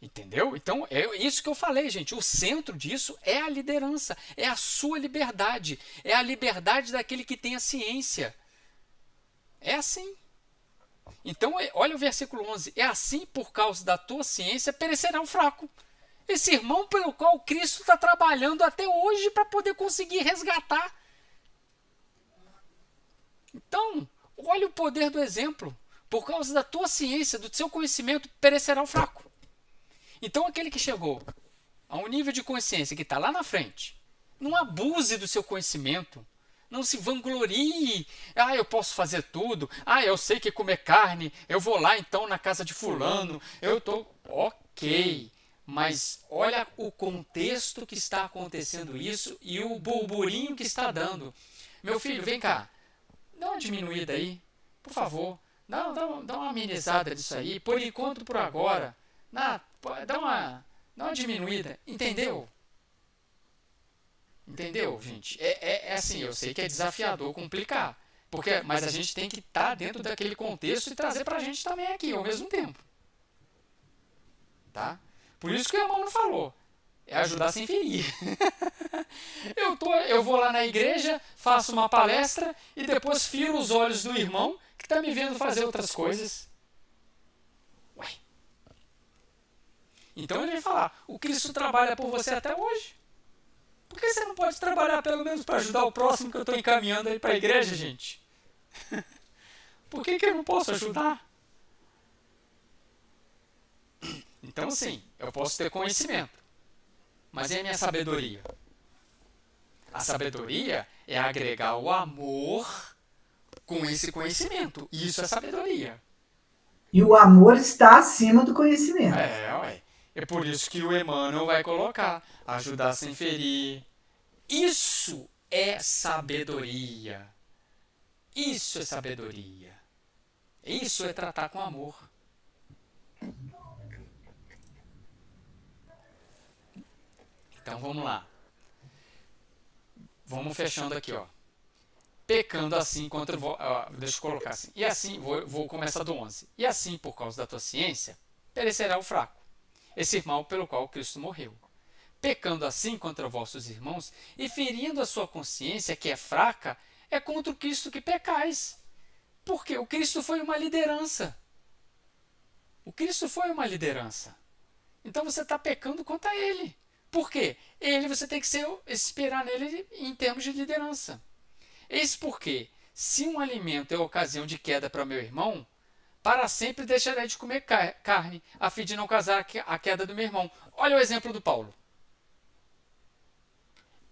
Entendeu? Então, é isso que eu falei, gente. O centro disso é a liderança, é a sua liberdade, é a liberdade daquele que tem a ciência. É assim. Então, olha o versículo 11. É assim, por causa da tua ciência, perecerá o fraco. Esse irmão pelo qual Cristo está trabalhando até hoje para poder conseguir resgatar. Então, olha o poder do exemplo. Por causa da tua ciência, do seu conhecimento, perecerá o fraco. Então, aquele que chegou a um nível de consciência que está lá na frente, não abuse do seu conhecimento. Não se vanglorie. Ah, eu posso fazer tudo. Ah, eu sei que comer carne. Eu vou lá então na casa de fulano. Eu tô ok. Mas olha o contexto que está acontecendo isso e o burburinho que está dando. Meu filho, vem cá. Dá uma diminuída aí, por favor. Dá uma amenizada disso aí. Por enquanto, por agora. Dá uma diminuída. Entendeu? Entendeu, gente? É assim, eu sei que é desafiador complicar. Mas a gente tem que estar dentro daquele contexto e trazer pra gente também aqui, ao mesmo tempo. Tá? Por isso que o irmão não falou. É ajudar sem ferir. Eu vou lá na igreja, faço uma palestra e depois firo os olhos do irmão que está me vendo fazer outras coisas. Ué. Então ele vai falar, o Cristo trabalha por você até hoje. Por que você não pode trabalhar pelo menos para ajudar o próximo que eu estou encaminhando aí para a igreja, gente? Por que eu não posso ajudar? Então, sim, eu posso ter conhecimento. Mas e a minha sabedoria? A sabedoria é agregar o amor com esse conhecimento. Isso é sabedoria. E o amor está acima do conhecimento. Ué. É por isso que o Emmanuel vai colocar ajudar sem ferir. Isso é sabedoria. Isso é sabedoria. Isso é tratar com amor. Então vamos lá. Vamos fechando aqui, ó. Pecando assim contra... deixa eu colocar assim. E assim, vou começar do 11. E assim, por causa da tua ciência, perecerá o fraco, esse irmão pelo qual Cristo morreu. Pecando assim contra vossos irmãos e ferindo a sua consciência, que é fraca, é contra o Cristo que pecais. Porque o Cristo foi uma liderança. O Cristo foi uma liderança. Então você está pecando contra ele. Por quê? Você tem que esperar nele em termos de liderança. Eis porque, se um alimento é ocasião de queda para meu irmão, para sempre deixarei de comer carne, a fim de não causar a queda do meu irmão. Olha o exemplo do Paulo.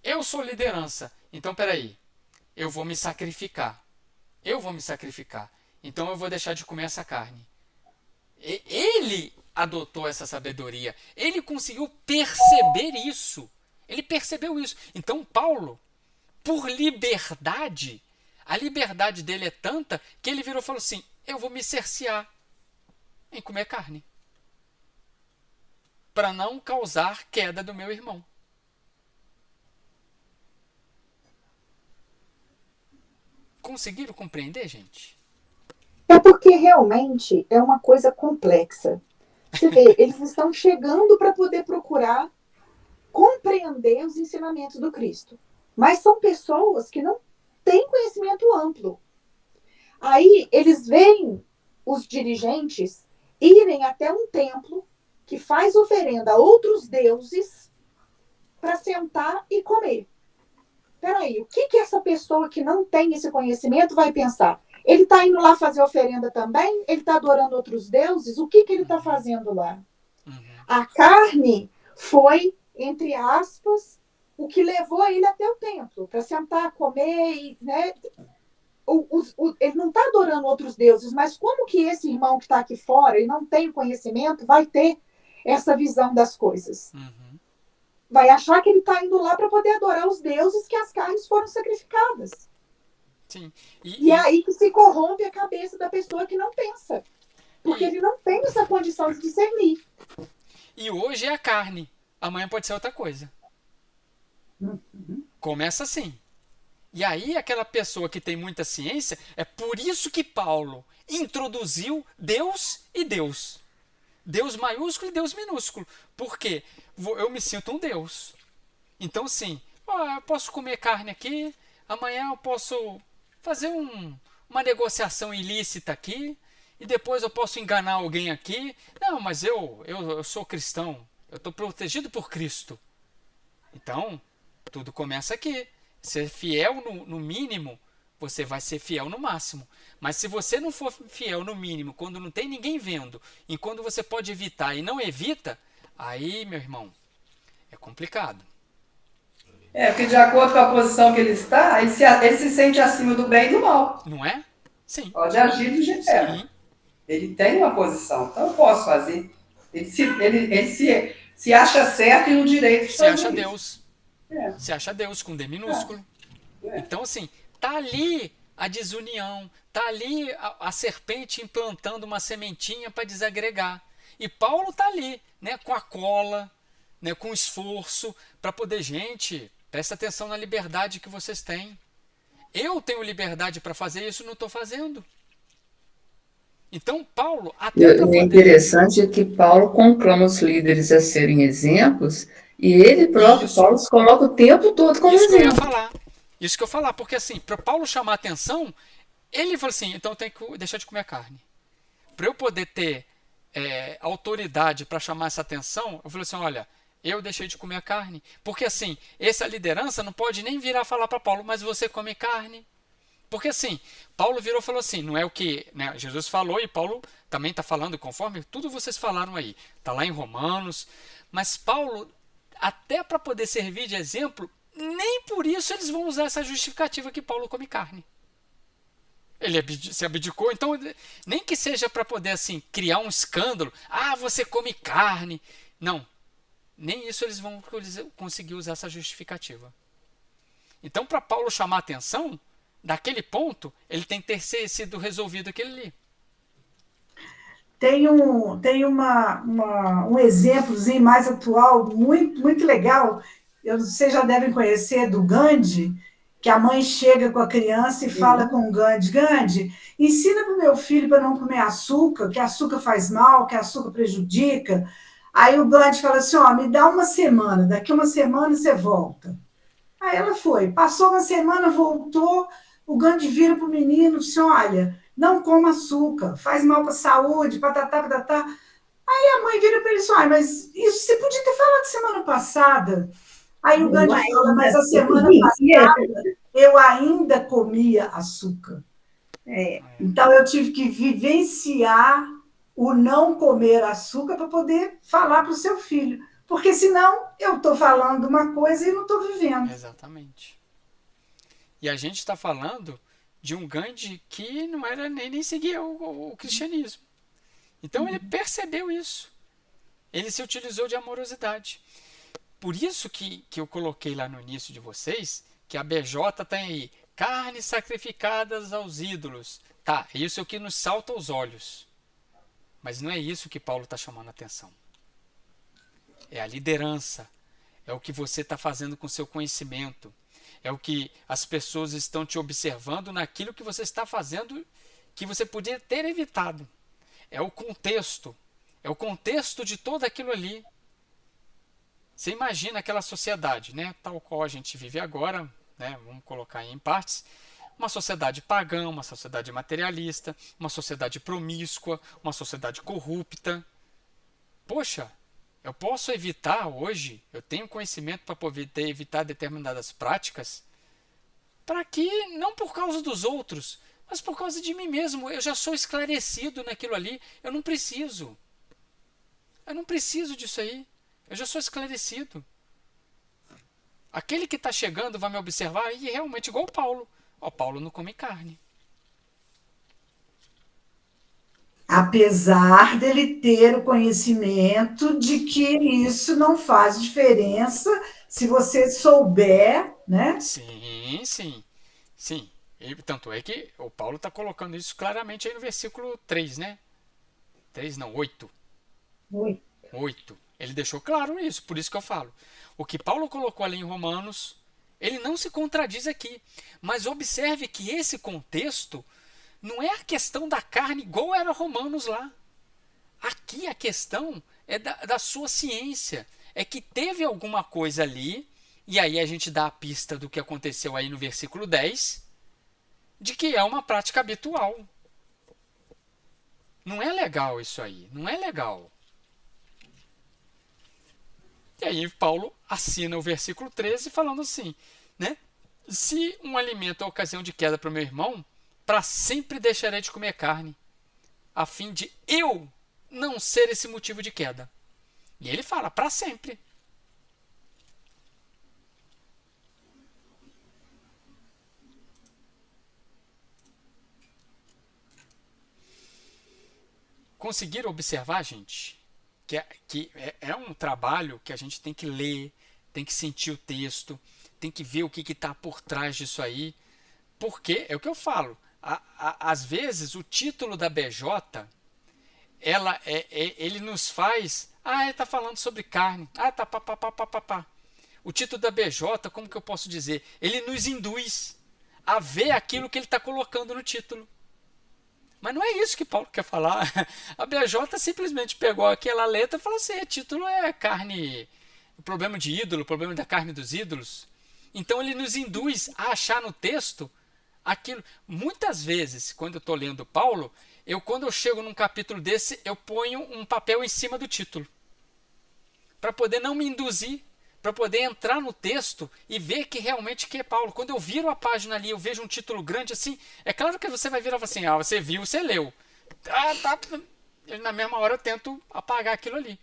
Eu sou liderança, então peraí, eu vou me sacrificar. Então eu vou deixar de comer essa carne. Ele adotou essa sabedoria. Ele conseguiu perceber isso. Ele percebeu isso. Então Paulo, por liberdade, a liberdade dele é tanta que ele virou e falou assim, eu vou me cercear em comer carne. Para não causar queda do meu irmão. Conseguiram compreender, gente? É porque realmente é uma coisa complexa. Você vê, eles estão chegando para poder procurar compreender os ensinamentos do Cristo. Mas são pessoas que não têm conhecimento amplo. Aí eles veem os dirigentes irem até um templo que faz oferenda a outros deuses para sentar e comer. Peraí, o que essa pessoa que não tem esse conhecimento vai pensar? Ele está indo lá fazer oferenda também? Ele está adorando outros deuses? O que ele está fazendo lá? A carne foi, entre aspas, o que levou ele até o templo, para sentar, comer, né? Ele não está adorando outros deuses, mas como que esse irmão que está aqui fora e não tem conhecimento vai ter essa visão das coisas? Vai achar que ele está indo lá para poder adorar os deuses que as carnes foram sacrificadas. Sim. E é aí que se corrompe a cabeça da pessoa que não pensa. Porque ele não tem essa condição de discernir. E hoje é a carne. Amanhã pode ser outra coisa. Começa assim. E aí aquela pessoa que tem muita ciência, é por isso que Paulo introduziu Deus e Deus. Deus maiúsculo e Deus minúsculo. Por quê? Eu me sinto um Deus. Então, sim, eu posso comer carne aqui, amanhã eu posso fazer uma negociação ilícita aqui, e depois eu posso enganar alguém aqui. Não, mas eu sou cristão, eu estou protegido por Cristo. Então, tudo começa aqui. Ser fiel no mínimo, você vai ser fiel no máximo. Mas se você não for fiel no mínimo, quando não tem ninguém vendo, e quando você pode evitar e não evita, aí, meu irmão, é complicado. Porque de acordo com a posição que ele está, ele se sente acima do bem e do mal. Não é? Sim. Pode agir do jeito que é. Ele tem uma posição, então eu posso fazer. Ele se acha certo e no direito de fazer. Se acha Deus. Se acha Deus com D minúsculo. Então, assim, tá ali a desunião, tá ali a serpente implantando uma sementinha para desagregar. E Paulo tá ali, né, com a cola, né, com esforço, para poder, gente, presta atenção na liberdade que vocês têm. Eu tenho liberdade para fazer isso, não estou fazendo. Então, Paulo, até para poder... O interessante é que Paulo conclama os líderes a serem exemplos, e ele próprio, Paulo, se coloca o tempo todo como exemplo. Isso que eu ia falar, porque assim, para Paulo chamar atenção, ele falou assim, então eu tenho que deixar de comer carne. Para eu poder ter autoridade para chamar essa atenção, eu falei assim, olha, eu deixei de comer a carne. Porque assim, essa liderança não pode nem virar falar para Paulo, mas você come carne. Porque assim, Paulo virou e falou assim, não é o que, né, Jesus falou, e Paulo também está falando conforme tudo vocês falaram aí. Está lá em Romanos. Mas Paulo, até para poder servir de exemplo, nem por isso eles vão usar essa justificativa que Paulo come carne. Ele se abdicou, então nem que seja para poder assim criar um escândalo. Ah, você come carne. Não, nem isso eles vão conseguir usar essa justificativa. Então, para Paulo chamar atenção, daquele ponto, ele tem que ter sido resolvido aquele ali. Tem um exemplozinho mais atual, muito, muito legal. Vocês já devem conhecer, do Gandhi, que a mãe chega com a criança e fala com o Gandhi, Gandhi, ensina para o meu filho para não comer açúcar, que açúcar faz mal, que açúcar prejudica. Aí o Gandhi fala assim, me dá uma semana, daqui uma semana você volta. Aí ela foi, passou uma semana, voltou, o Gandhi vira para o menino e disse, olha, não coma açúcar, faz mal para a saúde, patatá, patatá. Aí a mãe vira para ele e disse, mas isso você podia ter falado semana passada. Aí o Gandhi fala, mas a semana passada eu ainda comia açúcar. Então eu tive que vivenciar o não comer açúcar para poder falar para o seu filho. Porque senão eu estou falando uma coisa e não estou vivendo. Exatamente. E a gente está falando de um Gandhi que não era nem seguia o cristianismo. Então ele percebeu isso. Ele se utilizou de amorosidade. Por isso que eu coloquei lá no início de vocês que a BJ tem aí carnes sacrificadas aos ídolos. Tá, isso é o que nos salta aos olhos. Mas não é isso que Paulo está chamando a atenção. É a liderança. É o que você está fazendo com o seu conhecimento. É o que as pessoas estão te observando naquilo que você está fazendo que você podia ter evitado. É o contexto. É o contexto de todo aquilo ali. Você imagina aquela sociedade, né, tal qual a gente vive agora, né, vamos colocar aí em partes, uma sociedade pagã, uma sociedade materialista, uma sociedade promíscua, uma sociedade corrupta. Poxa, eu posso evitar hoje, eu tenho conhecimento para poder evitar determinadas práticas, para que, não por causa dos outros, mas por causa de mim mesmo. Eu já sou esclarecido naquilo ali, eu não preciso disso aí. Eu já sou esclarecido. Aquele que está chegando vai me observar e realmente igual o Paulo. Paulo não come carne. Apesar dele ter o conhecimento de que isso não faz diferença se você souber, né? Sim. E, tanto é que o Paulo está colocando isso claramente aí no versículo 3, né? 3 não, 8. 8. Ele deixou claro isso, por isso que eu falo. O que Paulo colocou ali em Romanos, ele não se contradiz aqui. Mas observe que esse contexto não é a questão da carne igual era Romanos lá. Aqui a questão é da sua ciência. É que teve alguma coisa ali, e aí a gente dá a pista do que aconteceu aí no versículo 10, de que é uma prática habitual. Não é legal isso aí, não é legal. E aí Paulo assina o versículo 13 falando assim, né? Se um alimento é ocasião de queda para o meu irmão, para sempre deixarei de comer carne, a fim de eu não ser esse motivo de queda. E ele fala, para sempre. Conseguiram observar, gente, que é um trabalho que a gente tem que ler, tem que sentir o texto, tem que ver o que está por trás disso aí, porque é o que eu falo, às vezes o título da BJ, ele nos faz, ele está falando sobre carne, tá, pá. O título da BJ, como que eu posso dizer? Ele nos induz a ver aquilo que ele está colocando no título. Mas não é isso que Paulo quer falar. A BJ simplesmente pegou aquela letra e falou assim, o título é carne, o problema de ídolo, o problema da carne dos ídolos. Então ele nos induz a achar no texto aquilo. Muitas vezes, quando eu estou lendo Paulo, quando eu chego num capítulo desse, eu ponho um papel em cima do título. Para poder não me induzir, para poder entrar no texto e ver que realmente que é Paulo. Quando eu viro a página ali, eu vejo um título grande assim, é claro que você vai virar e falar assim, você viu, você leu. Tá. Na mesma hora eu tento apagar aquilo ali,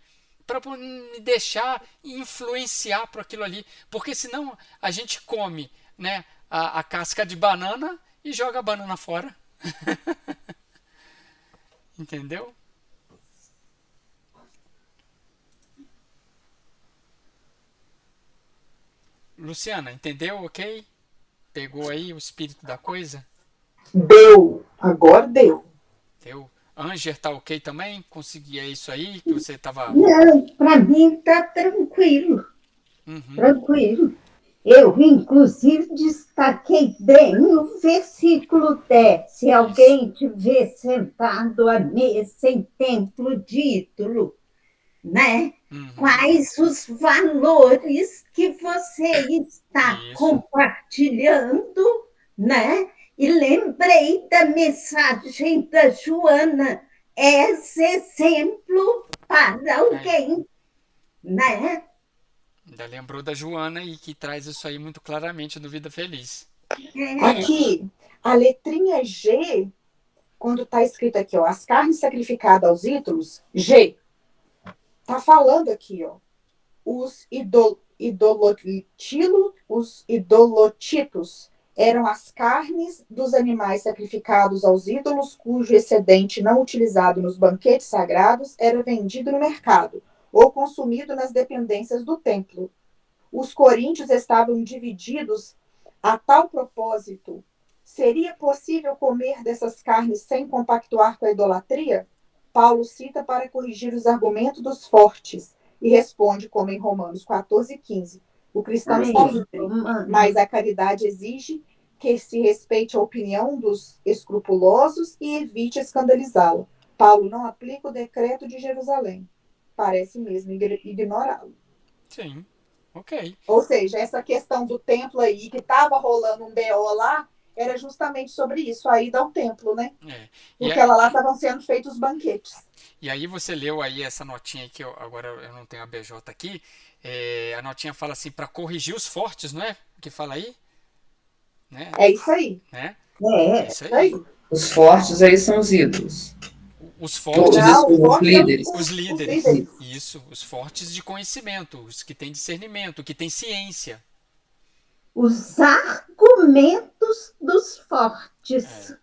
para me deixar influenciar por aquilo ali, porque senão a gente come, né, a casca de banana e joga a banana fora. Entendeu? Luciana, entendeu? Ok? Pegou aí o espírito da coisa? Deu. Agora deu. Deu. Anger tá ok também? Conseguia isso aí que você estava... Não, para mim tá tranquilo. Uhum. Tranquilo. Eu, inclusive, destaquei bem o versículo 10. Se alguém tiver sentado à mesa em templo de ídolo, né? Uhum. Quais os valores que você está Isso. compartilhando, né? E lembrei da mensagem da Joana, esse exemplo para alguém, né? Ainda lembrou da Joana e que traz isso aí muito claramente no Vida Feliz. Aqui, a letrinha G, quando está escrito aqui, ó, as carnes sacrificadas aos ídolos, G. Tá falando aqui, ó, os idolotitos eram as carnes dos animais sacrificados aos ídolos, cujo excedente não utilizado nos banquetes sagrados era vendido no mercado ou consumido nas dependências do templo. Os coríntios estavam divididos a tal propósito. Seria possível comer dessas carnes sem compactuar com a idolatria? Paulo cita para corrigir os argumentos dos fortes e responde, como em Romanos 14:15. O cristão está livre, mas a caridade exige que se respeite a opinião dos escrupulosos e evite escandalizá-lo. Paulo não aplica o decreto de Jerusalém. Parece mesmo ignorá-lo. Sim, ok. Ou seja, essa questão do templo aí, que estava rolando um BO lá, era justamente sobre isso, a ida ao templo, né? Porque lá estavam sendo feitos os banquetes. E aí você leu aí essa notinha que agora eu não tenho a BJ aqui, a notinha fala assim, para corrigir os fortes, não é? O que fala aí? Né? É isso aí. Né? É isso aí. Os fortes aí são os ídolos. Os fortes, os líderes. Os líderes. Isso, os fortes de conhecimento, os que têm discernimento, que têm ciência. Os argumentos dos fortes.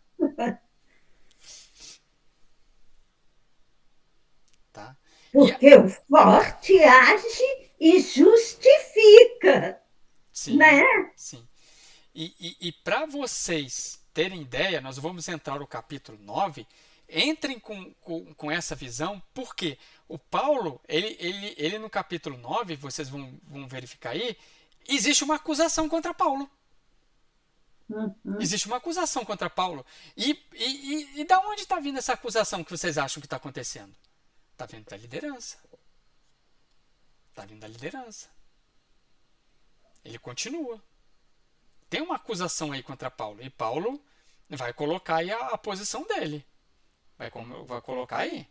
Tá. Porque o forte age e justifica. Sim, né? Sim. E para vocês terem ideia, nós vamos entrar no capítulo 9. Entrem com essa visão, porque o Paulo, ele no capítulo 9, vocês vão verificar aí, existe uma acusação contra Paulo. Existe uma acusação contra Paulo. E da onde está vindo essa acusação que vocês acham que está acontecendo? Está vindo da liderança. Está vindo da liderança. Ele continua. Tem uma acusação aí contra Paulo. E Paulo vai colocar aí a posição dele. Vai colocar aí.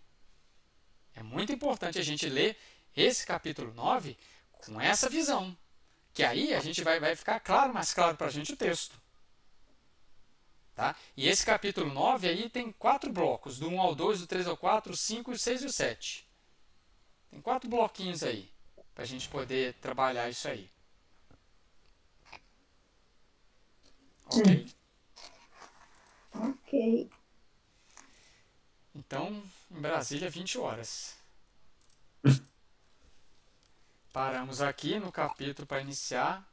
É muito importante a gente ler esse capítulo 9 com essa visão. Que aí a gente vai ficar mais claro para a gente o texto. Tá? E esse capítulo 9 aí tem 4 blocos. Do 1 ao 2, do 3 ao 4, o 5, o 6 e o 7. Tem 4 bloquinhos aí. Para a gente poder trabalhar isso aí. Ok? Ok. Então, em Brasília, 20 horas. Paramos aqui no capítulo para iniciar.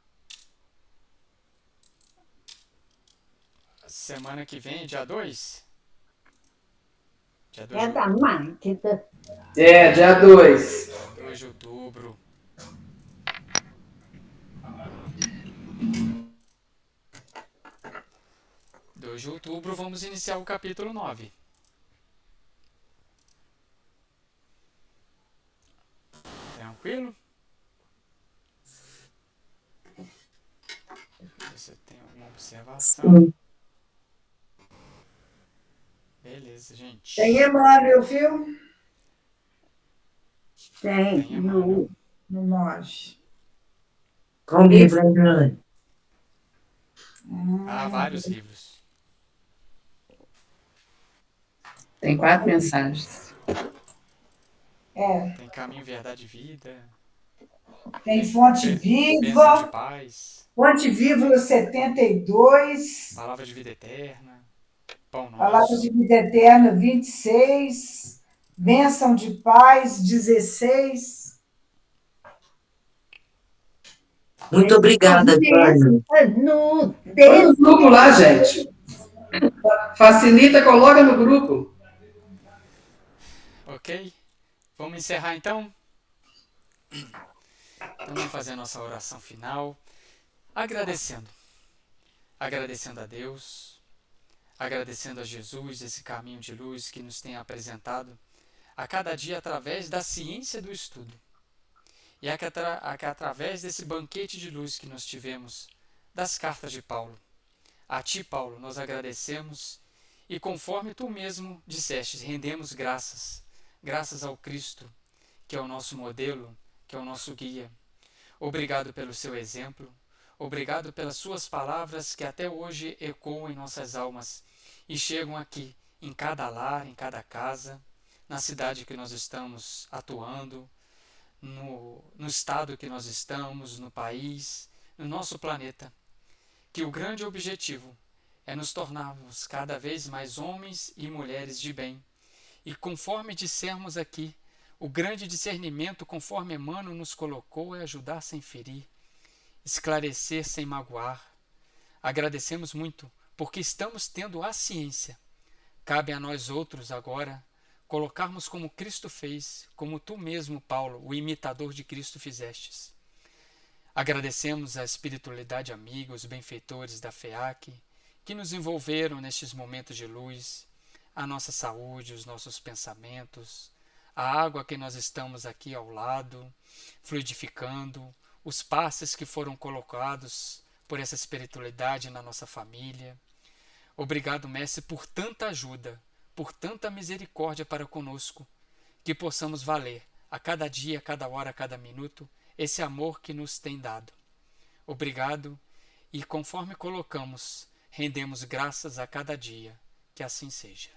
Semana que vem, dia 2? Dia 2 É da Magda. Dia 2. 2 de outubro. De outubro, vamos iniciar o capítulo 9. Tranquilo? Você tem alguma observação? Beleza, gente. Tem Emmanuel, viu? Tem no No 9. Qual livro, Adriane? Há vários livros. Tem 4 mensagens. Tem Caminho, Verdade e Vida. Tem Fonte Bênção de Viva. Paz. Fonte Viva 72. Palavra de Vida Eterna. Pão Palavra Nosso. de Vida Eterna 26. Bênção de Paz 16. Muito obrigada, Adriane. no Põe no grupo lá, gente. Facilita, coloca no grupo. Ok? Vamos encerrar então? Então vamos fazer a nossa oração final. Agradecendo. Agradecendo a Deus. Agradecendo a Jesus esse caminho de luz que nos tem apresentado a cada dia através da ciência do estudo. E através desse banquete de luz que nós tivemos das cartas de Paulo. A ti, Paulo, nós agradecemos e conforme tu mesmo disseste, rendemos graças. Graças ao Cristo, que é o nosso modelo, que é o nosso guia. Obrigado pelo seu exemplo. Obrigado pelas suas palavras que até hoje ecoam em nossas almas e chegam aqui, em cada lar, em cada casa, na cidade que nós estamos atuando, no estado que nós estamos, no país, no nosso planeta. Que o grande objetivo é nos tornarmos cada vez mais homens e mulheres de bem. E conforme dissermos aqui, o grande discernimento, conforme Emmanuel nos colocou, é ajudar sem ferir, esclarecer sem magoar. Agradecemos muito, porque estamos tendo a ciência. Cabe a nós outros agora colocarmos como Cristo fez, como tu mesmo, Paulo, o imitador de Cristo, fizestes. Agradecemos a espiritualidade amiga, os benfeitores da FEAC, que nos envolveram nestes momentos de luz, a nossa saúde, os nossos pensamentos, a água que nós estamos aqui ao lado, fluidificando, os passes que foram colocados por essa espiritualidade na nossa família. Obrigado, Mestre, por tanta ajuda, por tanta misericórdia para conosco, que possamos valer a cada dia, a cada hora, a cada minuto, esse amor que nos tem dado. Obrigado, e conforme colocamos, rendemos graças a cada dia, que assim seja.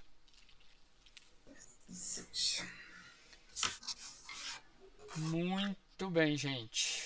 Muito bem, gente.